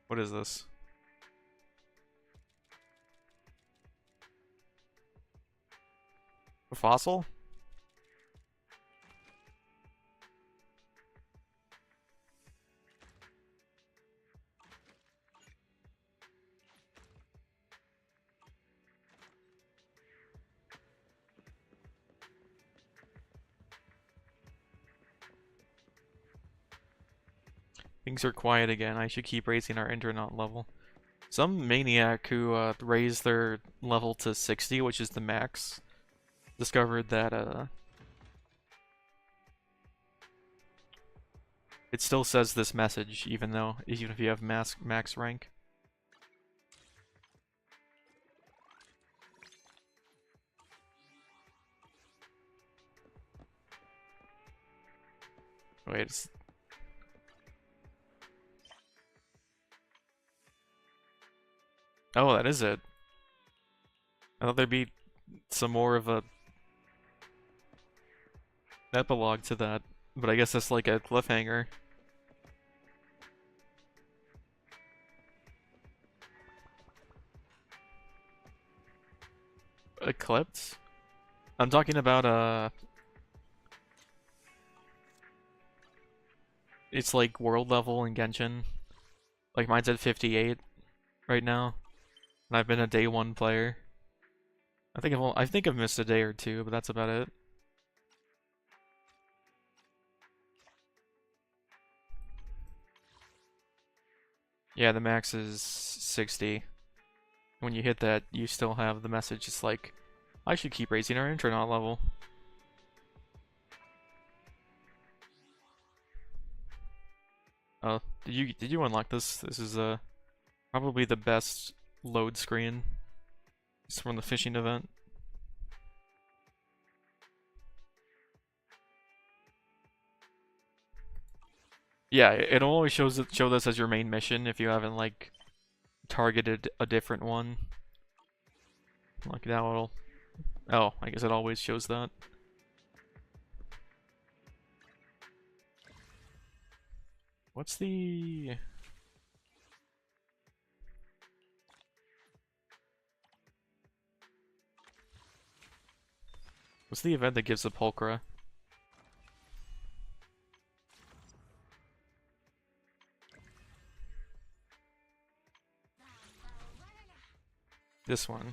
What is this? A fossil? Things are quiet again. I should keep raising our internet level. Some maniac who raised their level to 60, which is the max, discovered that it still says this message even if you have max rank. Wait, oh, that is it. I thought there'd be some more of a epilogue to that, but I guess that's like a cliffhanger. Eclipse? I'm talking about it's like world level in Genshin. Like mine's at 58 right now. And I've been a day 1 player. I think I've missed a day or two, but that's about it. Yeah, the max is 60. When you hit that, you still have the message. It's like, I should keep raising our intronaut level. Oh, did you unlock this? This is probably the best load screen. It's from the fishing event. Yeah, it always show this as your main mission if you haven't like targeted a different one. Like that will. Oh, I guess it always shows that. What's the... What's the event that gives the pulchra? This one.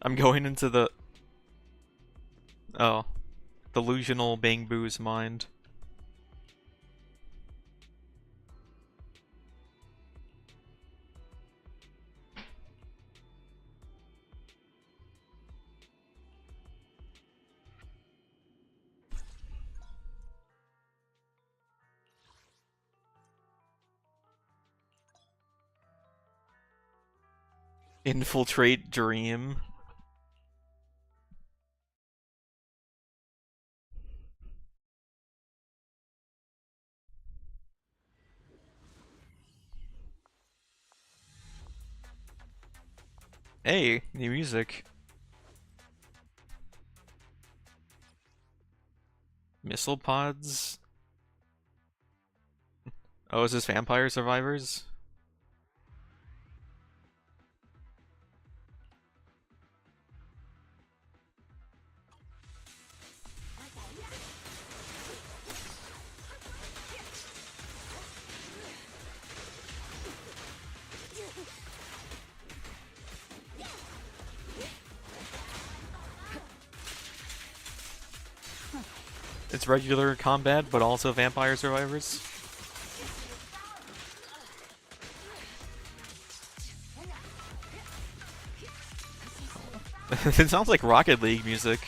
I'm going into the... Oh. Delusional Bang Boo's mind. Infiltrate Dream. Hey, new music. Missile pods. Oh, is this Vampire Survivors? It's regular combat, but also Vampire Survivors. It sounds like Rocket League music.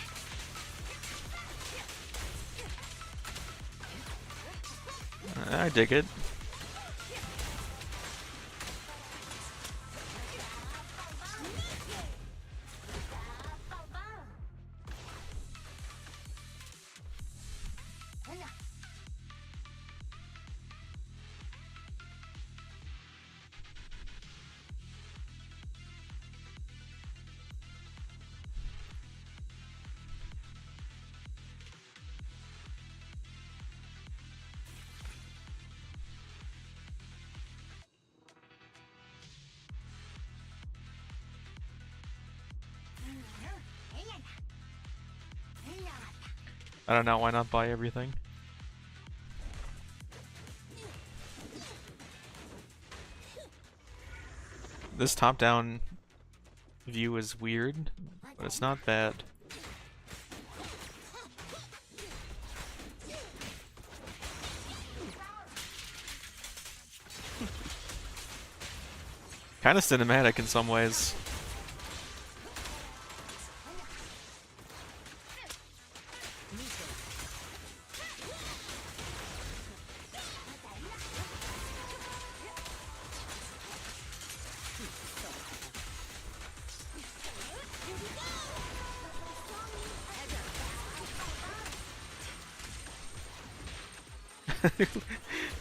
I dig it. I don't know, why not buy everything? This top-down view is weird, but it's not bad. Kind of cinematic in some ways.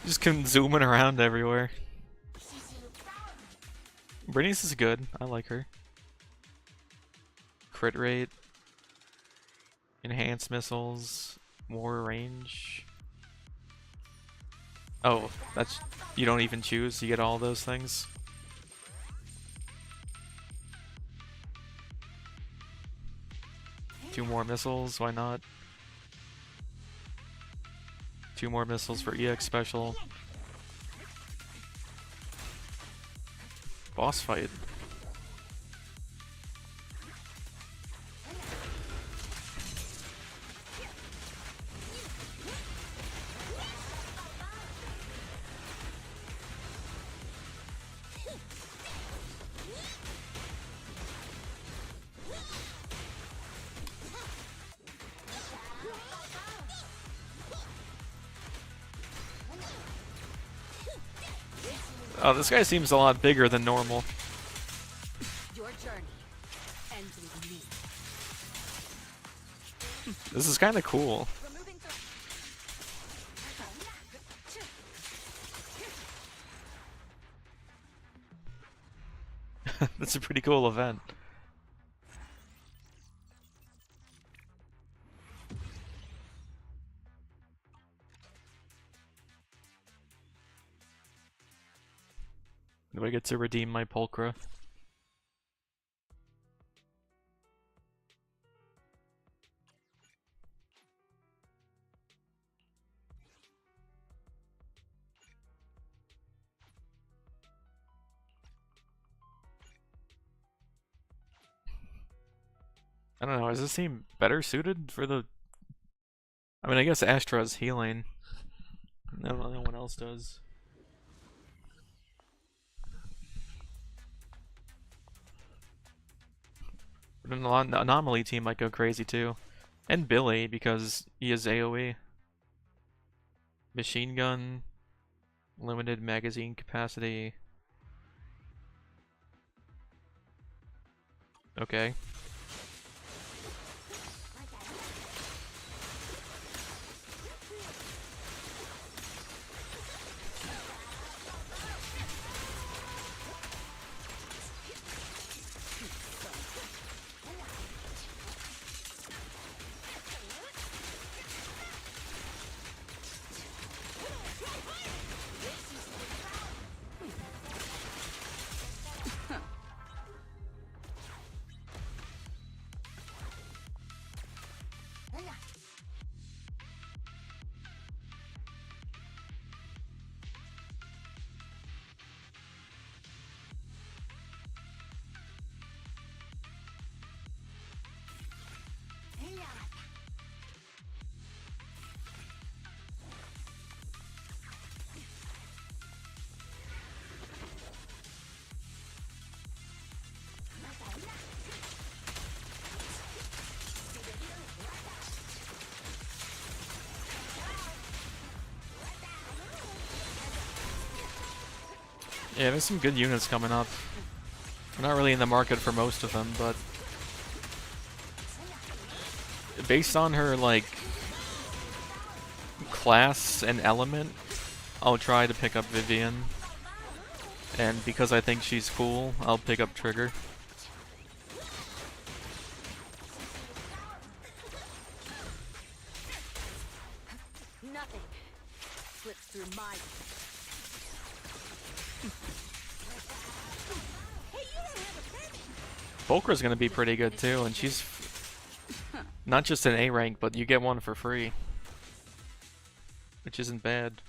Just zooming around everywhere. Brittany's is good. I like her. Crit rate. Enhanced missiles, more range. Oh, that's, you don't even choose, you get all those things. Two more missiles, why not? Two more missiles for EX special. Boss fight. Oh, this guy seems a lot bigger than normal. Your journey ends with me. This is kind of cool. That's a pretty cool event. Do I get to redeem my pulchra? I don't know, does this seem better suited for the... I mean, I guess Astra's healing. No one else does. But an anomaly team might go crazy too. And Billy, because he is AoE. Machine gun, limited magazine capacity. Okay. Yeah, there's some good units coming up. We're not really in the market for most of them, but based on her, like, class and element, I'll try to pick up Vivian. And because I think she's cool, I'll pick up Trigger. Nothing slips through my... Volkra's gonna be pretty good too, and she's not just an A rank, but you get one for free, which isn't bad.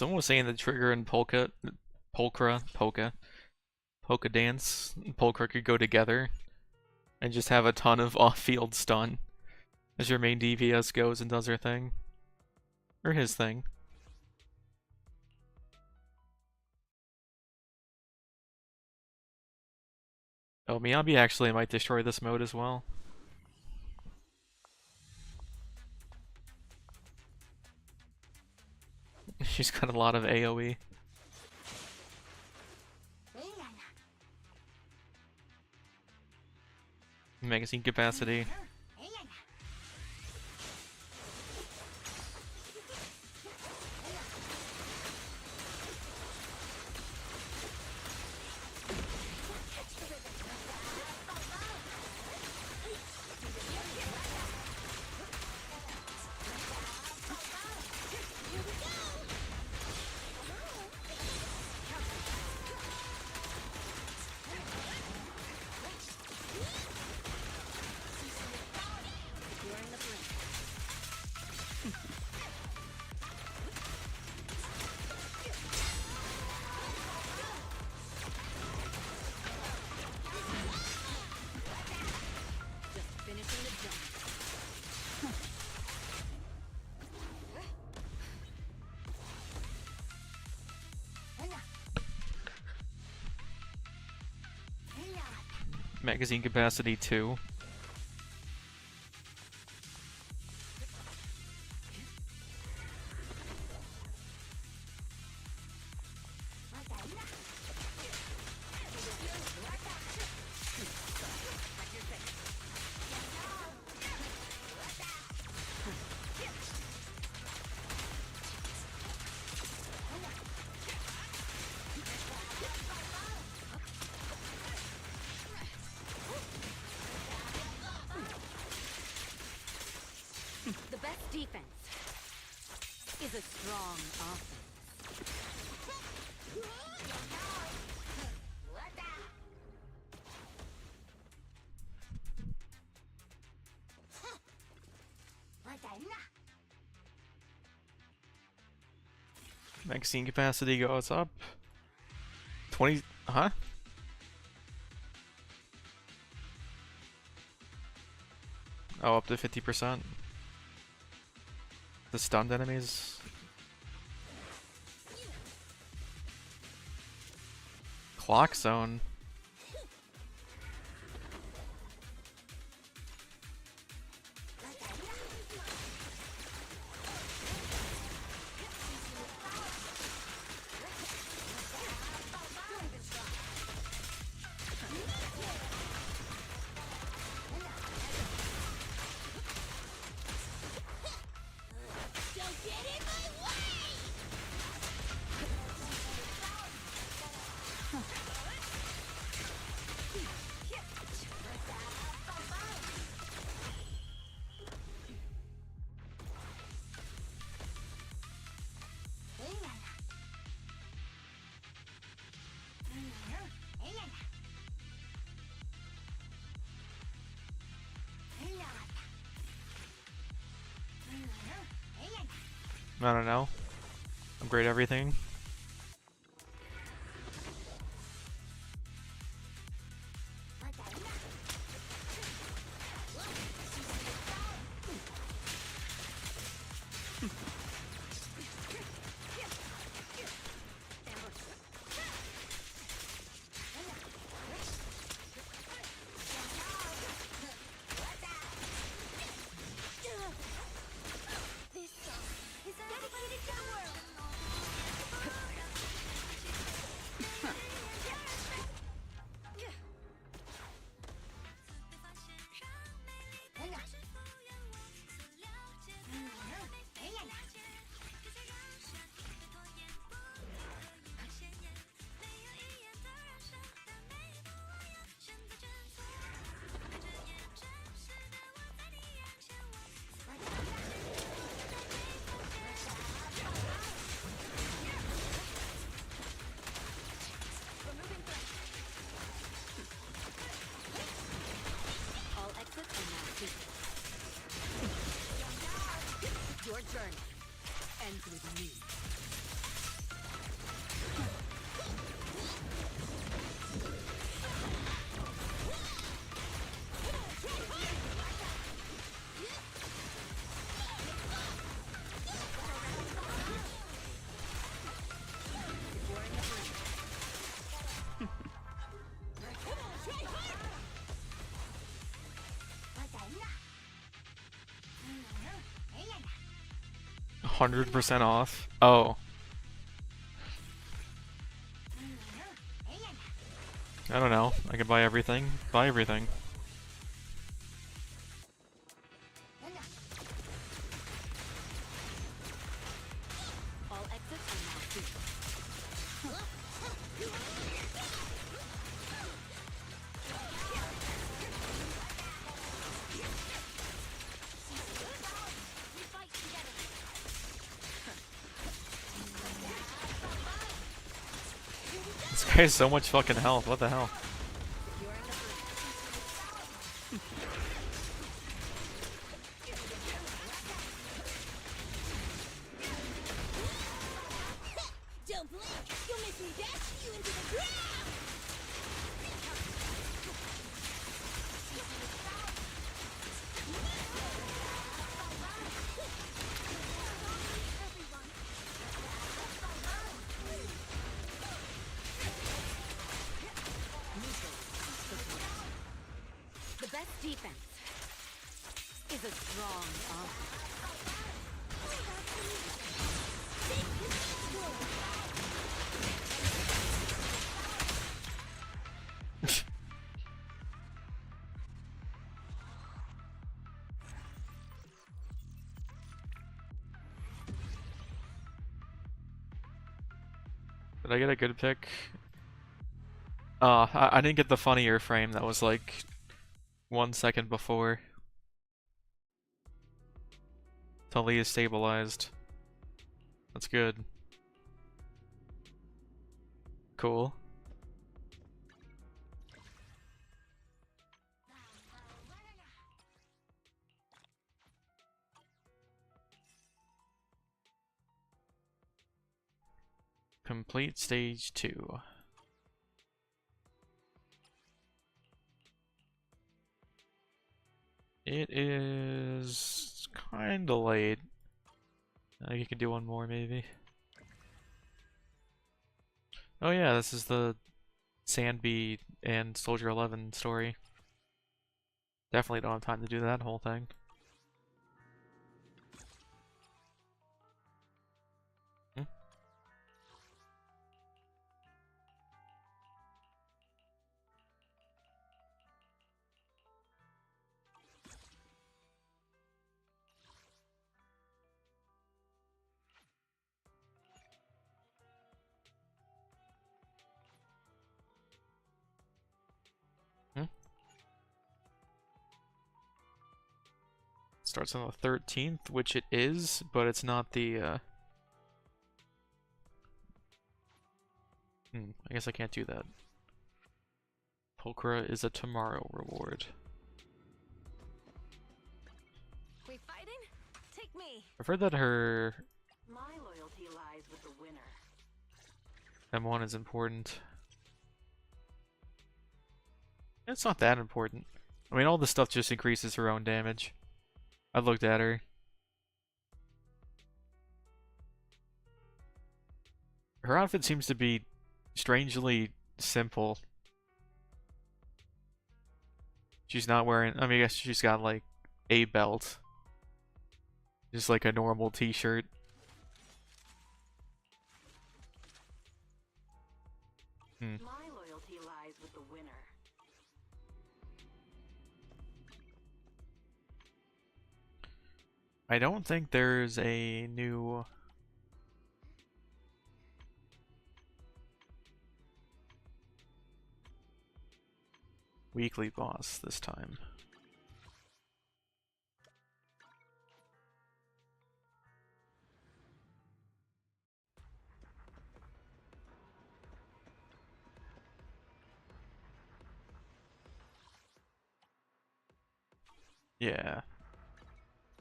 Someone was saying that Trigger and Polka Dance and Polka could go together and just have a ton of off-field stun as your main DPS goes and does her thing. Or his thing. Oh, Miyabi actually might destroy this mode as well. She's got a lot of AoE. Magazine capacity. Magazine capacity 2. The best defense is a strong offense. Magazine capacity goes up. 20, huh? Oh, up to 50%. The stunned enemies. Clock zone. I don't know. Upgrade everything. 100% off? Oh. I don't know. I could buy everything. Buy everything. All exits are now free. We fight together. This guy has so much fucking health. What the hell? Securing the bridge. Don't blink! You'll make me dash you into the ground! The best defense is a strong offense. Did I get a good pick? I didn't get the funnier frame that was like 1 second before. Tully is stabilized. That's good. Cool. Complete stage 2. It is kinda late. I think you could do one more maybe. Oh yeah, this is the Sandbee and Soldier 11 story. Definitely don't have time to do that whole thing. Starts on the 13th, which it is, but it's not the, I guess I can't do that. Pulchra is a tomorrow reward. We fighting? Take me. I've heard that her My loyalty lies with the winner. M1 is important. It's not that important. I mean, all this stuff just increases her own damage. I looked at her. Her outfit seems to be strangely simple. She's not wearing, I mean, I guess she's got like a belt. Just like a normal t-shirt. My loyalty lies with the winner. I don't think there's a new weekly boss this time. Yeah.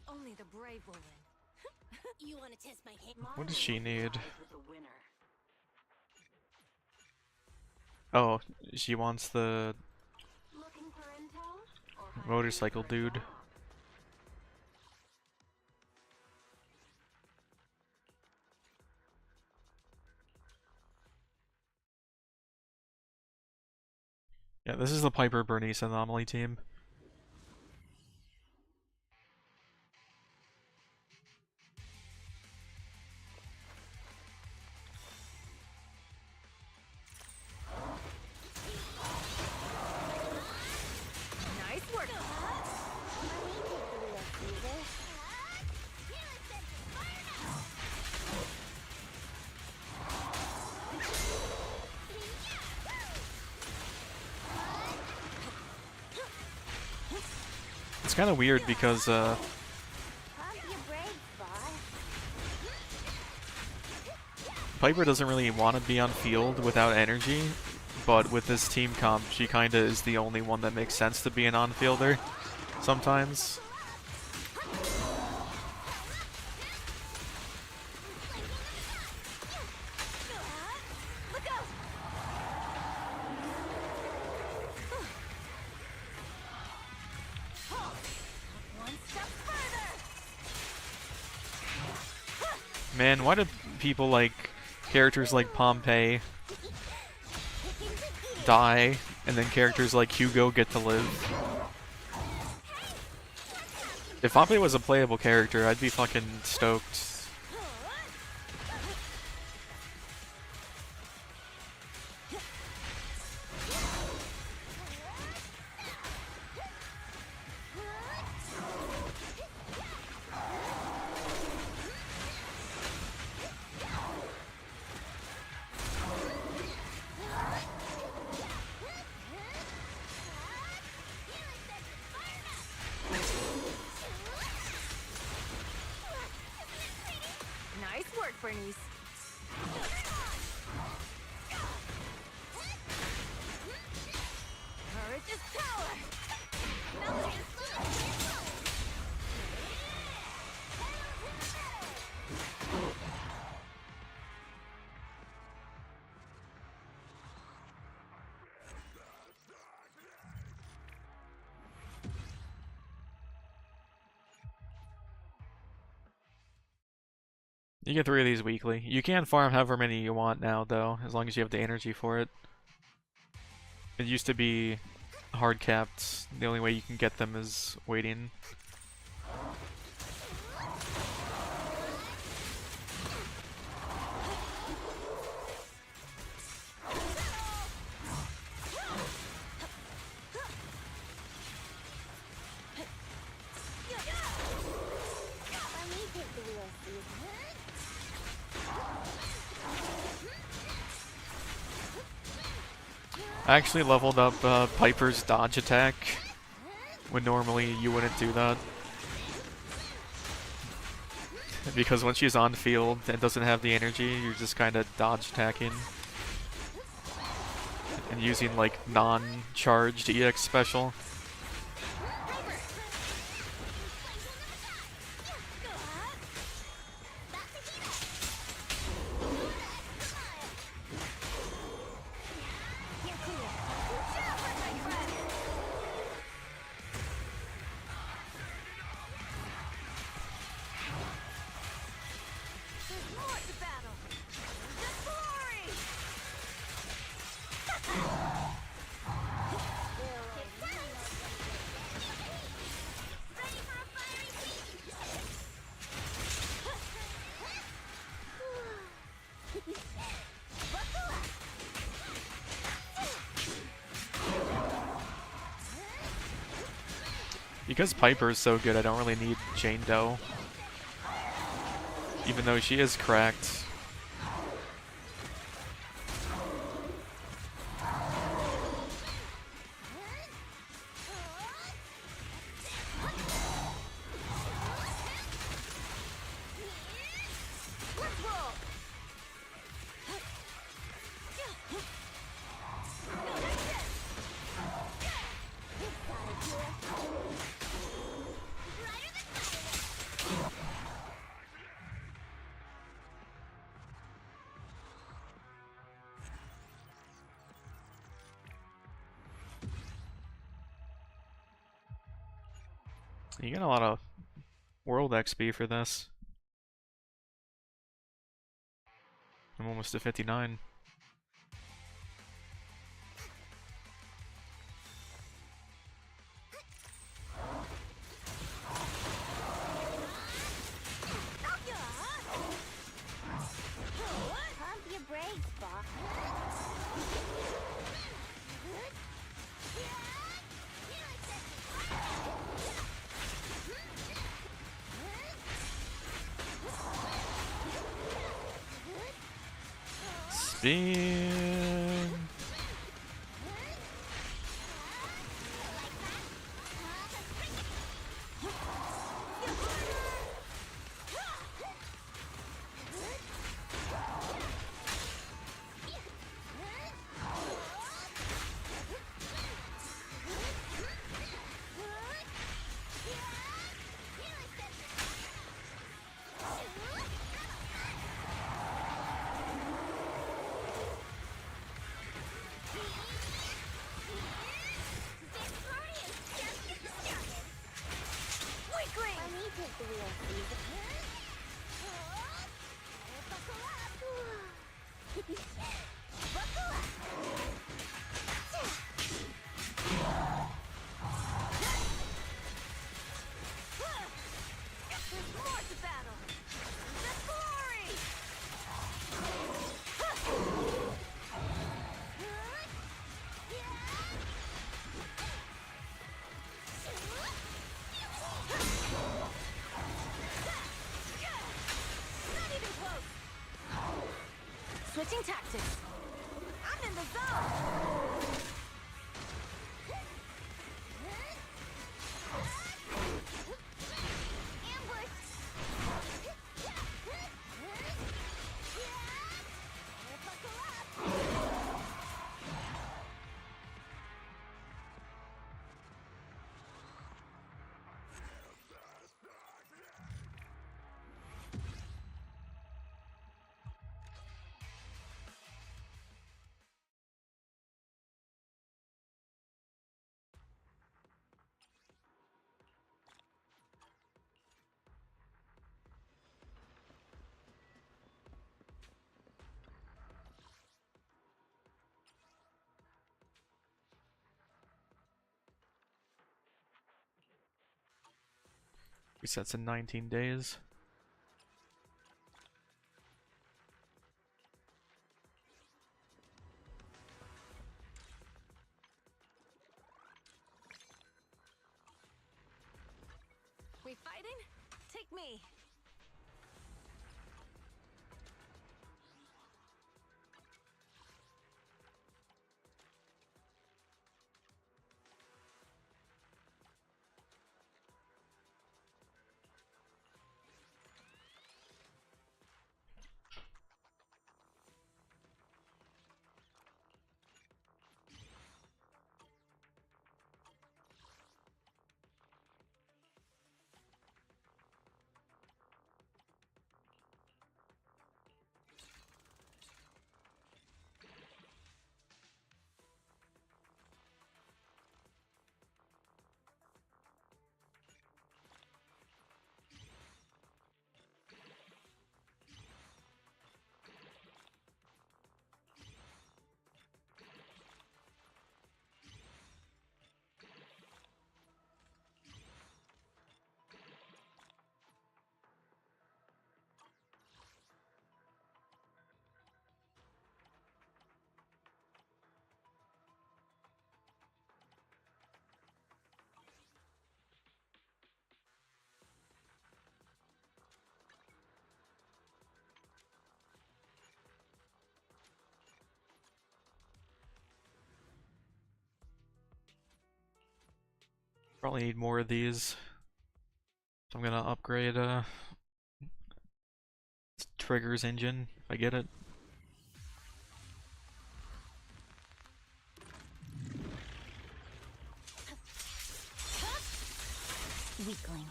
Only the brave will win. You want to test my hit? What does she need? With the winner. Oh, she wants the Looking for intel? Or hiding motorcycle for dude. intel? Yeah, this is the Piper Bernice anomaly team. It's kind of weird because Pump your brakes, boss. Piper doesn't really want to be on field without energy, but with this team comp, she kinda is the only one that makes sense to be an on-fielder sometimes. Man, why do people like characters like Pompey die, and then characters like Hugo get to live? If Pompey was a playable character, I'd be fucking stoked. Nice work, Bernice. Courage is power. You get 3 of these weekly. You can farm however many you want now, though, as long as you have the energy for it. It used to be hard capped. The only way you can get them is waiting. Let me take the wheel, Steve. I actually leveled up Piper's dodge attack, when normally you wouldn't do that. Because when she's on field and doesn't have the energy, you're just kind of dodge attacking. And using like non-charged EX special. Because Piper is so good, I don't really need Jane Doe. Even though she is cracked. You get a lot of world XP for this. I'm almost to 59. Pump your brakes, boss. Spin. Switching tactics. I'm in the zone. Resets in 19 days. We fighting? Take me. Probably need more of these. So I'm gonna upgrade Trigger's engine if I get it. Weakling.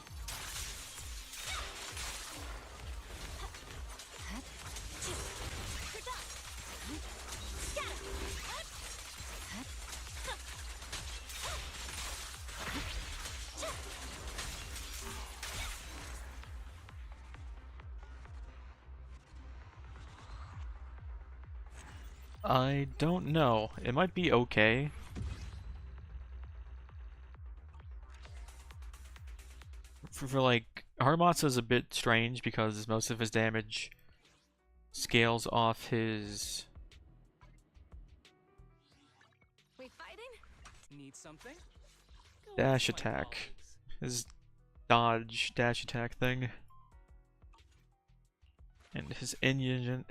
I don't know. It might be okay. For like, Haramatsu is a bit strange because most of his damage scales off his We fighting? Need something? dash attack. His dodge dash attack thing. And his engine.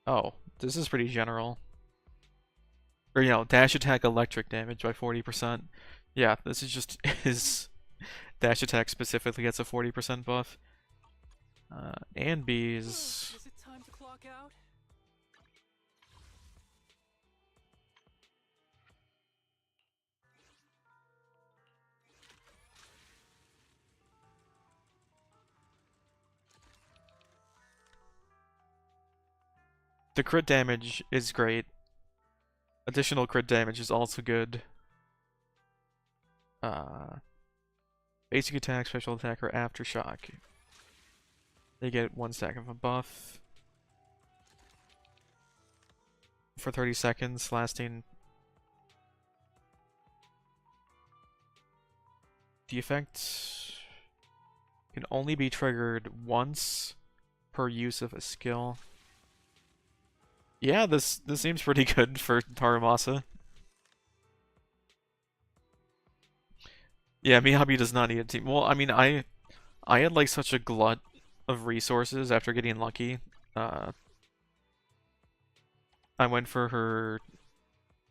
Oh, this is pretty general. Or, you know, dash attack electric damage by 40%. Yeah, this is just his dash attack specifically gets a 40% buff. And B's. Is it time to clock out? The crit damage is great. Additional crit damage is also good. Basic attack, special attack, or aftershock. They get 1 stack of a buff for 30 seconds, lasting. The effect can only be triggered once per use of a skill. Yeah, this seems pretty good for Taramasa. Yeah, Miyabi does not need a team. Well, I mean, I I had like such a glut of resources after getting lucky. I went for her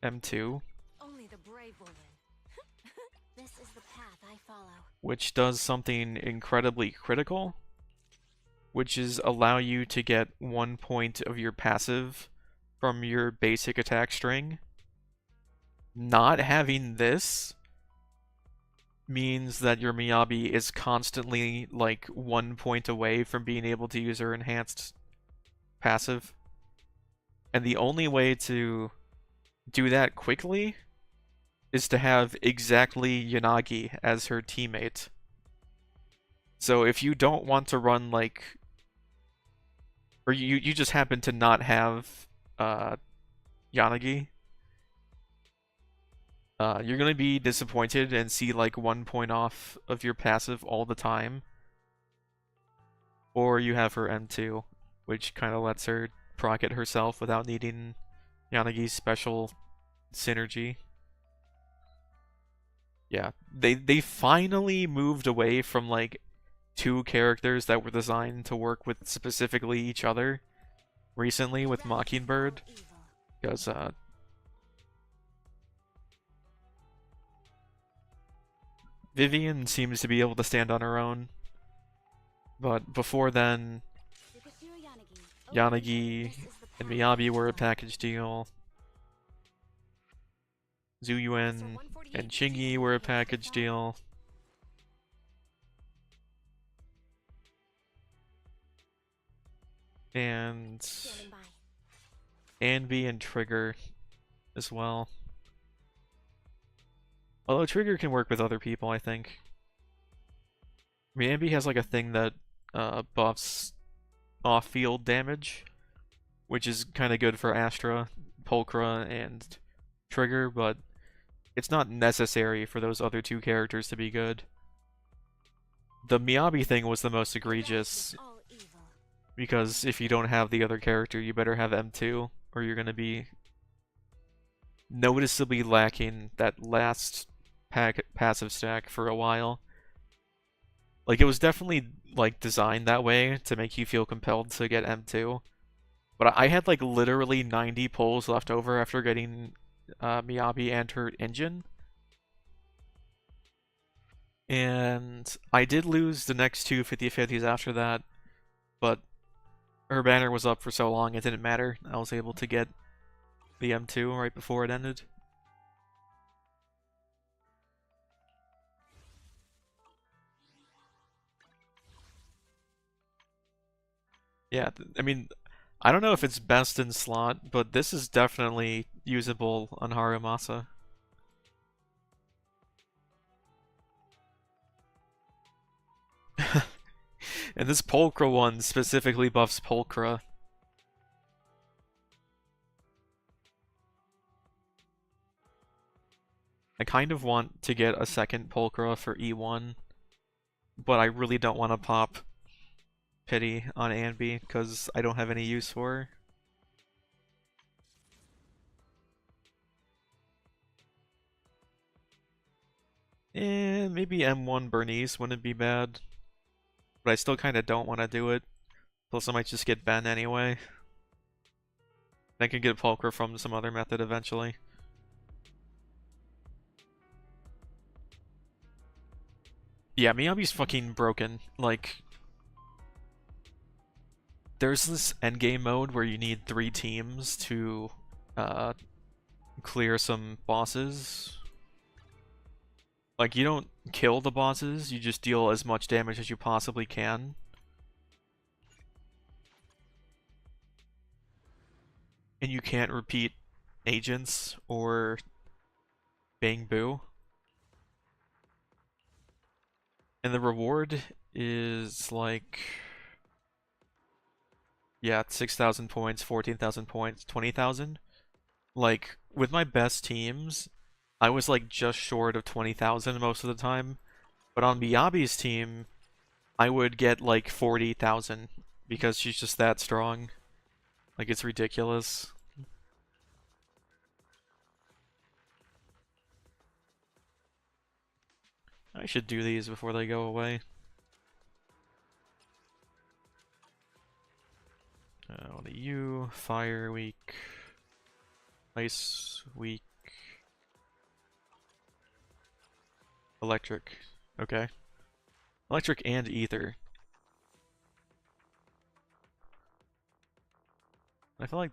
M2, Only the brave will win. This is the path I follow. which does something incredibly critical, which is allow you to get 1 point of your passive from your basic attack string. Not having this means that your Miyabi is constantly like 1 point away from being able to use her enhanced passive. And the only way to do that quickly is to have exactly Yanagi as her teammate. So if you don't want to run like, or you just happen to not have Yanagi, you're gonna be disappointed and see like 1 point off of your passive all the time. Or you have her M2, which kind of lets her proc it herself without needing Yanagi's special synergy. Yeah, they finally moved away from like 2 characters that were designed to work with specifically each other recently with Mockingbird, because Vivian seems to be able to stand on her own, but before then, Yanagi and Miyabi were a package deal. Zuyuan and Chingy were a package deal. And Anby and Trigger as well. Although Trigger can work with other people, I think. I mean, Anby has like a thing that buffs off-field damage, which is kind of good for Astra, Pulchra, and Trigger, but it's not necessary for those other 2 characters to be good. The Miyabi thing was the most egregious, because if you don't have the other character, you better have M2, or you're gonna be noticeably lacking that last passive stack for a while. Like, it was definitely like designed that way to make you feel compelled to get M2. But I had like literally 90 pulls left over after getting Miyabi and her engine. And I did lose the next 2 50-50s after that, but her banner was up for so long it didn't matter. I was able to get the M2 right before it ended. Yeah, I mean, I don't know if it's best in slot, but this is definitely usable on Harumasa. And this Pulchra one specifically buffs Pulchra. I kind of want to get a second Pulchra for E1, but I really don't want to pop Pity on Anby because I don't have any use for her. Maybe M1 Bernice wouldn't be bad, but I still kind of don't want to do it. Plus I might just get Ben anyway. I can get Pulchra from some other method eventually. Yeah, Miyabi's fucking broken. Like, there's this endgame mode where you need 3 teams to clear some bosses. Like, you don't kill the bosses, you just deal as much damage as you possibly can. And you can't repeat agents or Bang Boo. And the reward is like, yeah, 6,000 points, 14,000 points, 20,000. Like, with my best teams, I was like just short of 20,000 most of the time. But on Miyabi's team, I would get like 40,000 because she's just that strong. Like, it's ridiculous. I should do these before they go away. What are you? Fire weak. Ice weak. Electric. Okay. Electric and ether. I feel like...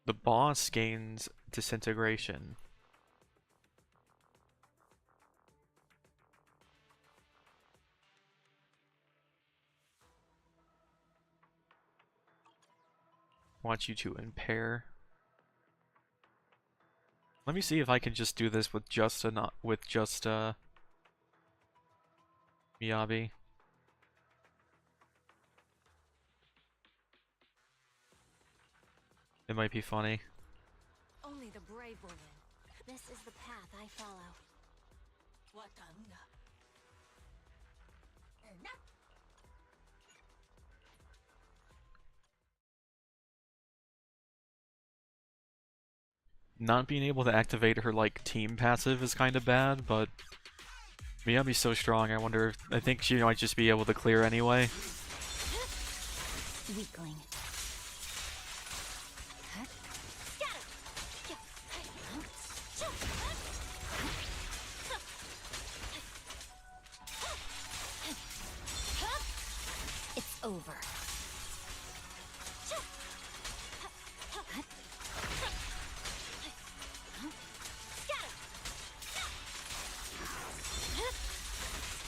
The boss gains disintegration. Want you to impair. Let me see if I can just do this with just Miyabi. It might be funny. Only the brave will win. This is the path I follow. Wakanda. Enough. Not being able to activate her like team passive is kind of bad, but Miyabi's so strong. I think she might just be able to clear anyway. Weakling. It's over.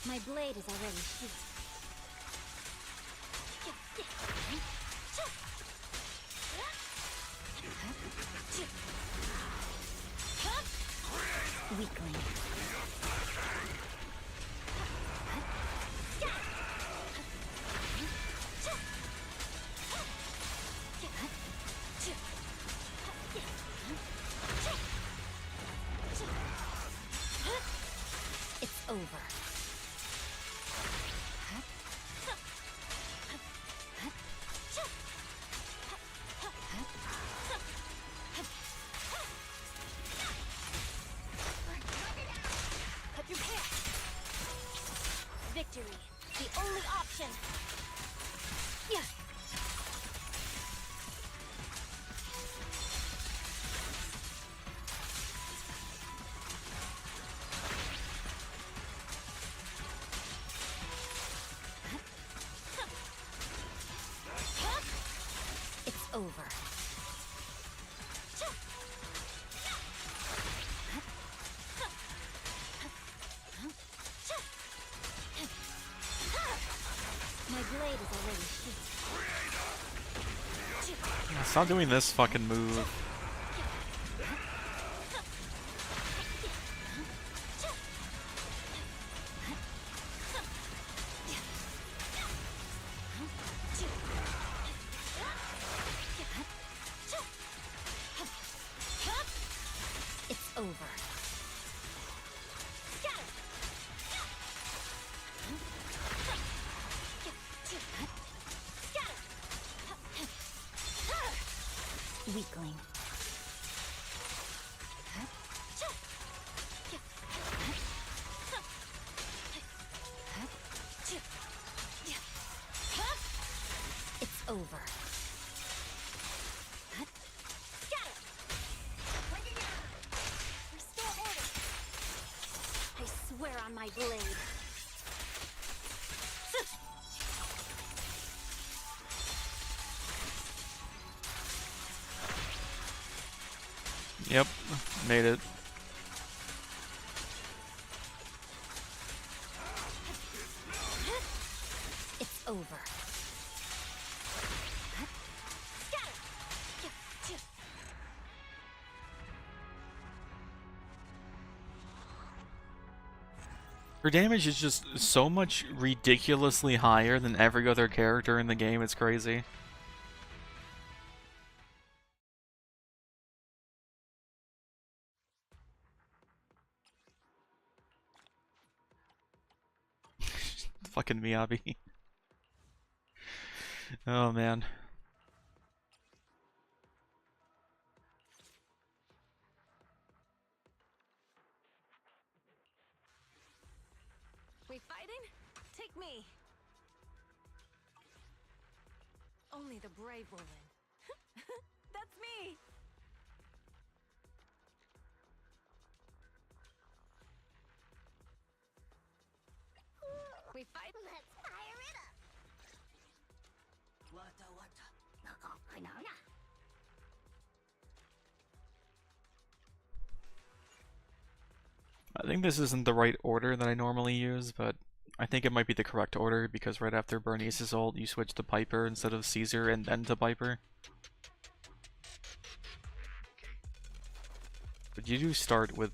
My blade is already sheathed. Weakling. It's over. Victory, the only option. Yeah. It's over. My blade is already sheathed. Stop doing this fucking move. It's over. Weakling. It's over. Restore order. I swear on my blade. Yep, made it. It's over. Her damage is just so much ridiculously higher than every other character in the game, it's crazy. Fucking Miyabi. Oh man. We fighting? Take me. Only the brave will win. That's me. We fight? Let's fire it up! I think this isn't the right order that I normally use, but I think it might be the correct order because right after Bernice's ult, you switch to Piper instead of Caesar and then to Piper. But you do start with...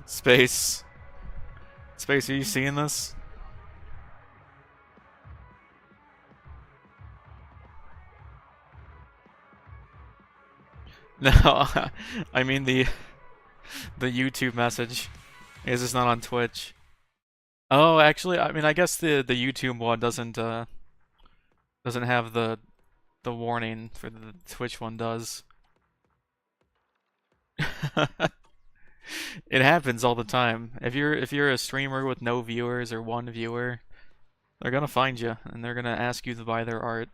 Space. Space, are you seeing this? No, I mean the YouTube message. Is this not on Twitch? Oh, actually, I mean, I guess the YouTube one doesn't Doesn't have the warning for the Twitch one does. It happens all the time. If you're a streamer with no viewers or one viewer, they're gonna find you and they're gonna ask you to buy their art.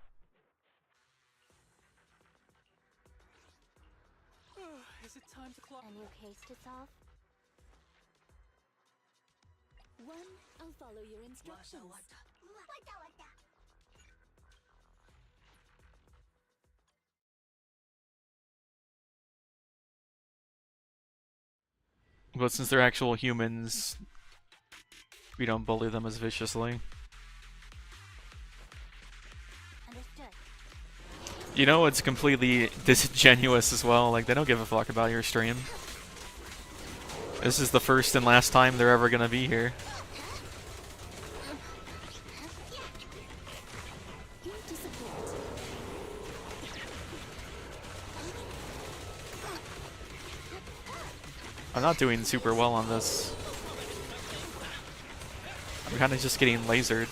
Is it time to clock? A new case to solve? One, I'll follow your instructions. But since they're actual humans, we don't bully them as viciously. Understood. You know, it's completely disingenuous as well. Like, they don't give a fuck about your stream. This is the first and last time they're ever gonna be here. I'm not doing super well on this. I'm kind of just getting lasered.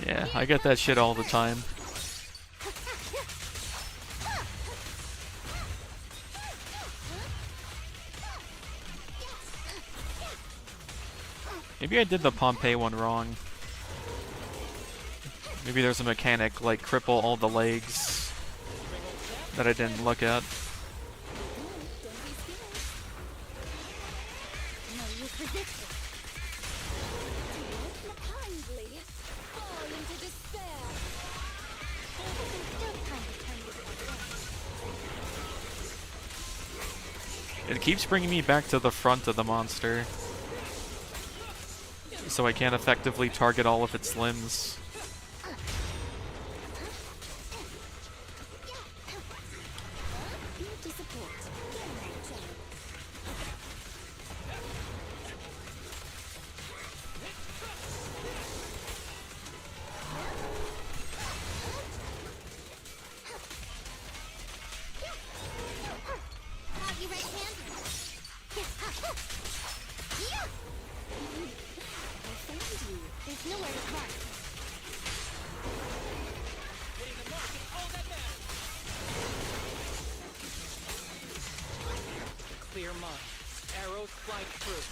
Yeah, I get that shit all the time. Maybe I did the Pompeii one wrong. Maybe there's a mechanic like cripple all the legs that I didn't look at. It keeps bringing me back to the front of the monster, so I can't effectively target all of its limbs. Clear mind. Arrows fly through.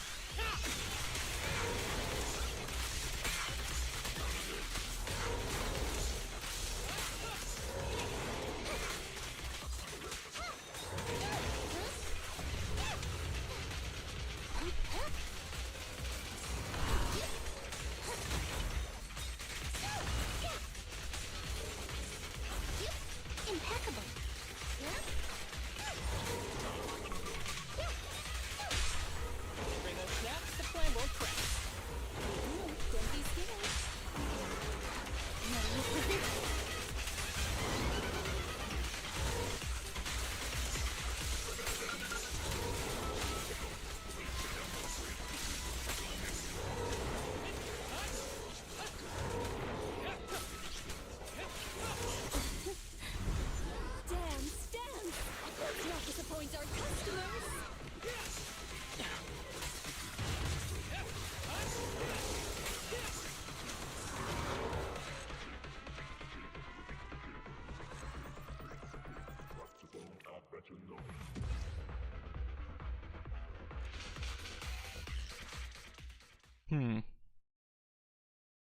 Impeccable. Ringo snaps, the plan won't crack. Don't be scared. No resistance. Dance, dance. Let's not disappoint our customers.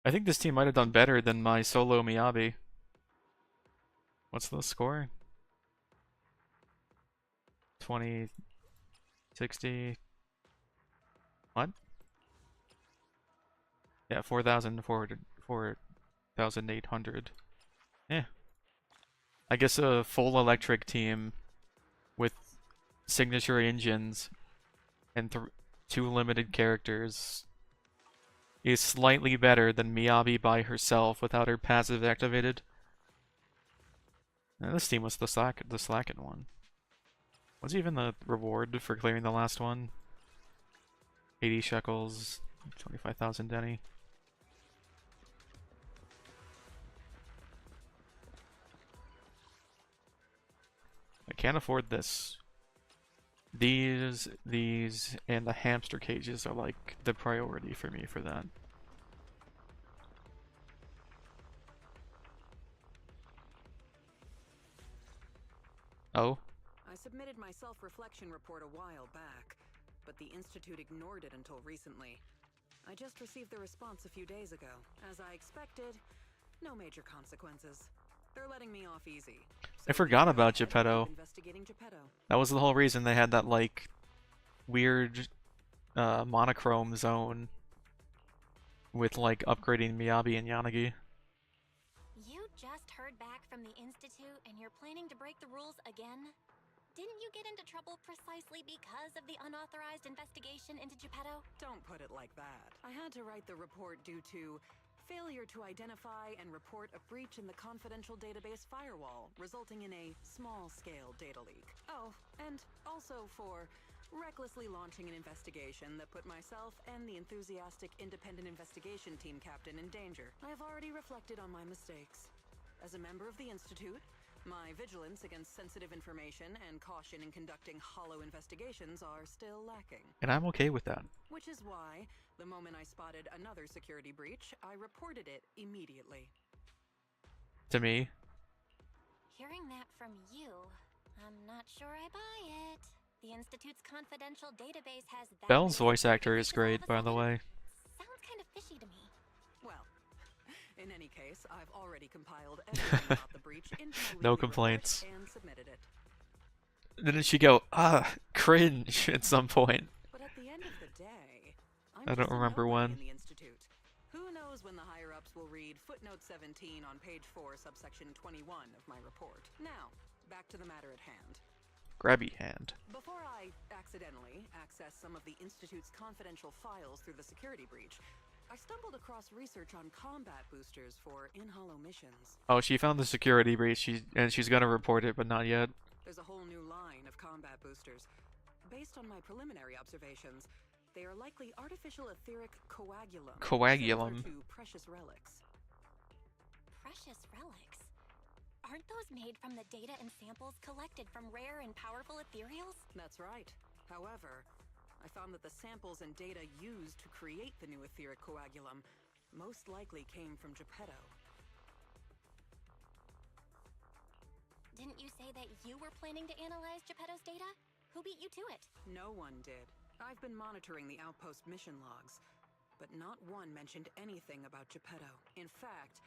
I think this team might have done better than my solo Miyabi. What's the score? 20, 60. What? Yeah, 4,800. Yeah. I guess a full electric team with signature engines and 2 limited characters is slightly better than Miyabi by herself without her passive activated. This team was the slackened one. What's even the reward for clearing the last one? 80 shekels, 25,000 Denny. I can't afford this. These, and the hamster cages are like the priority for me for that. Oh? I submitted my self-reflection report a while back, but the Institute ignored it until recently. I just received the response a few days ago. As I expected, no major consequences. They're letting me off easy. I forgot about Geppetto. That was the whole reason they had that, like, weird monochrome zone with, like, upgrading Miyabi and Yanagi. You just heard back from the Institute and you're planning to break the rules again? Didn't you get into trouble precisely because of the unauthorized investigation into Geppetto? Don't put it like that. I had to write the report due to failure to identify and report a breach in the confidential database firewall, resulting in a small-scale data leak. Oh, and also for recklessly launching an investigation that put myself and the enthusiastic independent investigation team captain in danger. I have already reflected on my mistakes. As a member of the Institute, my vigilance against sensitive information and caution in conducting hollow investigations are still lacking. And I'm okay with that. Which is why, the moment I spotted another security breach, I reported it immediately. To me. Hearing that from you, I'm not sure I buy it. The Institute's confidential database has that. Belle's voice actor is great, by the way. Sounds kind of fishy to me. Well, in any case, I've already compiled everything about the breach into my No weekly complaints. report and submitted it. Didn't she go, cringe at some point? But at the end of the day, I don't remember when. in the Institute. Who knows when the higher-ups will read footnote 17 on page 4, subsection 21 of my report. Now, back to the matter at hand. Grabby hand. Before I accidentally access some of the Institute's confidential files through the security breach, I stumbled across research on combat boosters for in-hollow missions. Oh, she found the security breach, and she's gonna report it, but not yet. There's a whole new line of combat boosters. Based on my preliminary observations, they are likely artificial etheric coagulum. Coagulum. Similar to precious relics. Precious relics? Aren't those made from the data and samples collected from rare and powerful ethereals? That's right. However, I found that the samples and data used to create the new etheric coagulum most likely came from Geppetto. Didn't you say that you were planning to analyze Geppetto's data? Who beat you to it? No one did. I've been monitoring the outpost mission logs, but not one mentioned anything about Geppetto. In fact,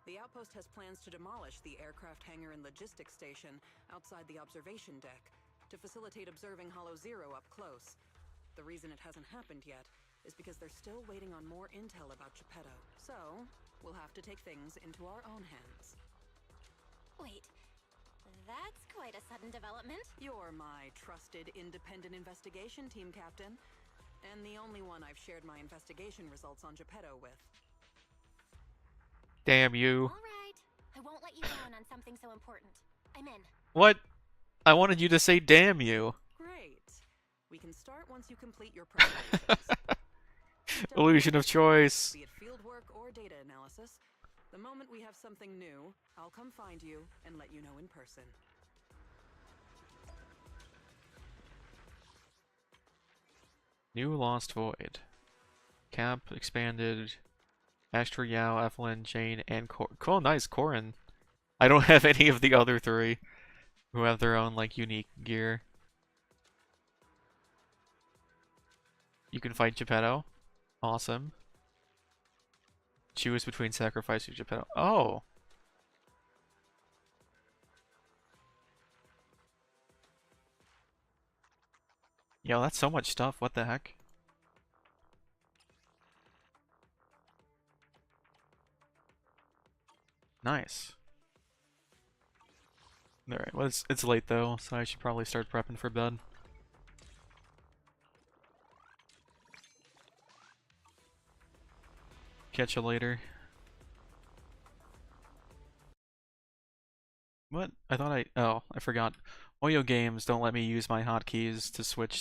the outpost has plans to demolish the aircraft hangar and logistics station outside the observation deck to facilitate observing Hollow Zero up close. The reason it hasn't happened yet is because they're still waiting on more intel about Geppetto. So, we'll have to take things into our own hands. Wait, that's quite a sudden development. You're my trusted independent investigation team captain, and the only one I've shared my investigation results on Geppetto with. Damn you. Alright, I won't let you down on something so important. I'm in. What? I wanted you to say damn you. Great. We can start once you complete your preparations. Illusion of choice. Be it fieldwork or data analysis, the moment we have something new, I'll come find you and let you know in person. New Lost Void. Cap expanded. Astra, Yao, Evelyn, Jane, and Cool, nice, Corin. I don't have any of the other three who have their own, like, unique gear. You can fight Geppetto. Awesome. Choose between sacrifice or Geppetto. Oh! Yo, that's so much stuff. What the heck? Nice. Alright, well, it's late though, so I should probably start prepping for bed. Catch you later. What? I thought I forgot. Oyo games don't let me use my hotkeys to switch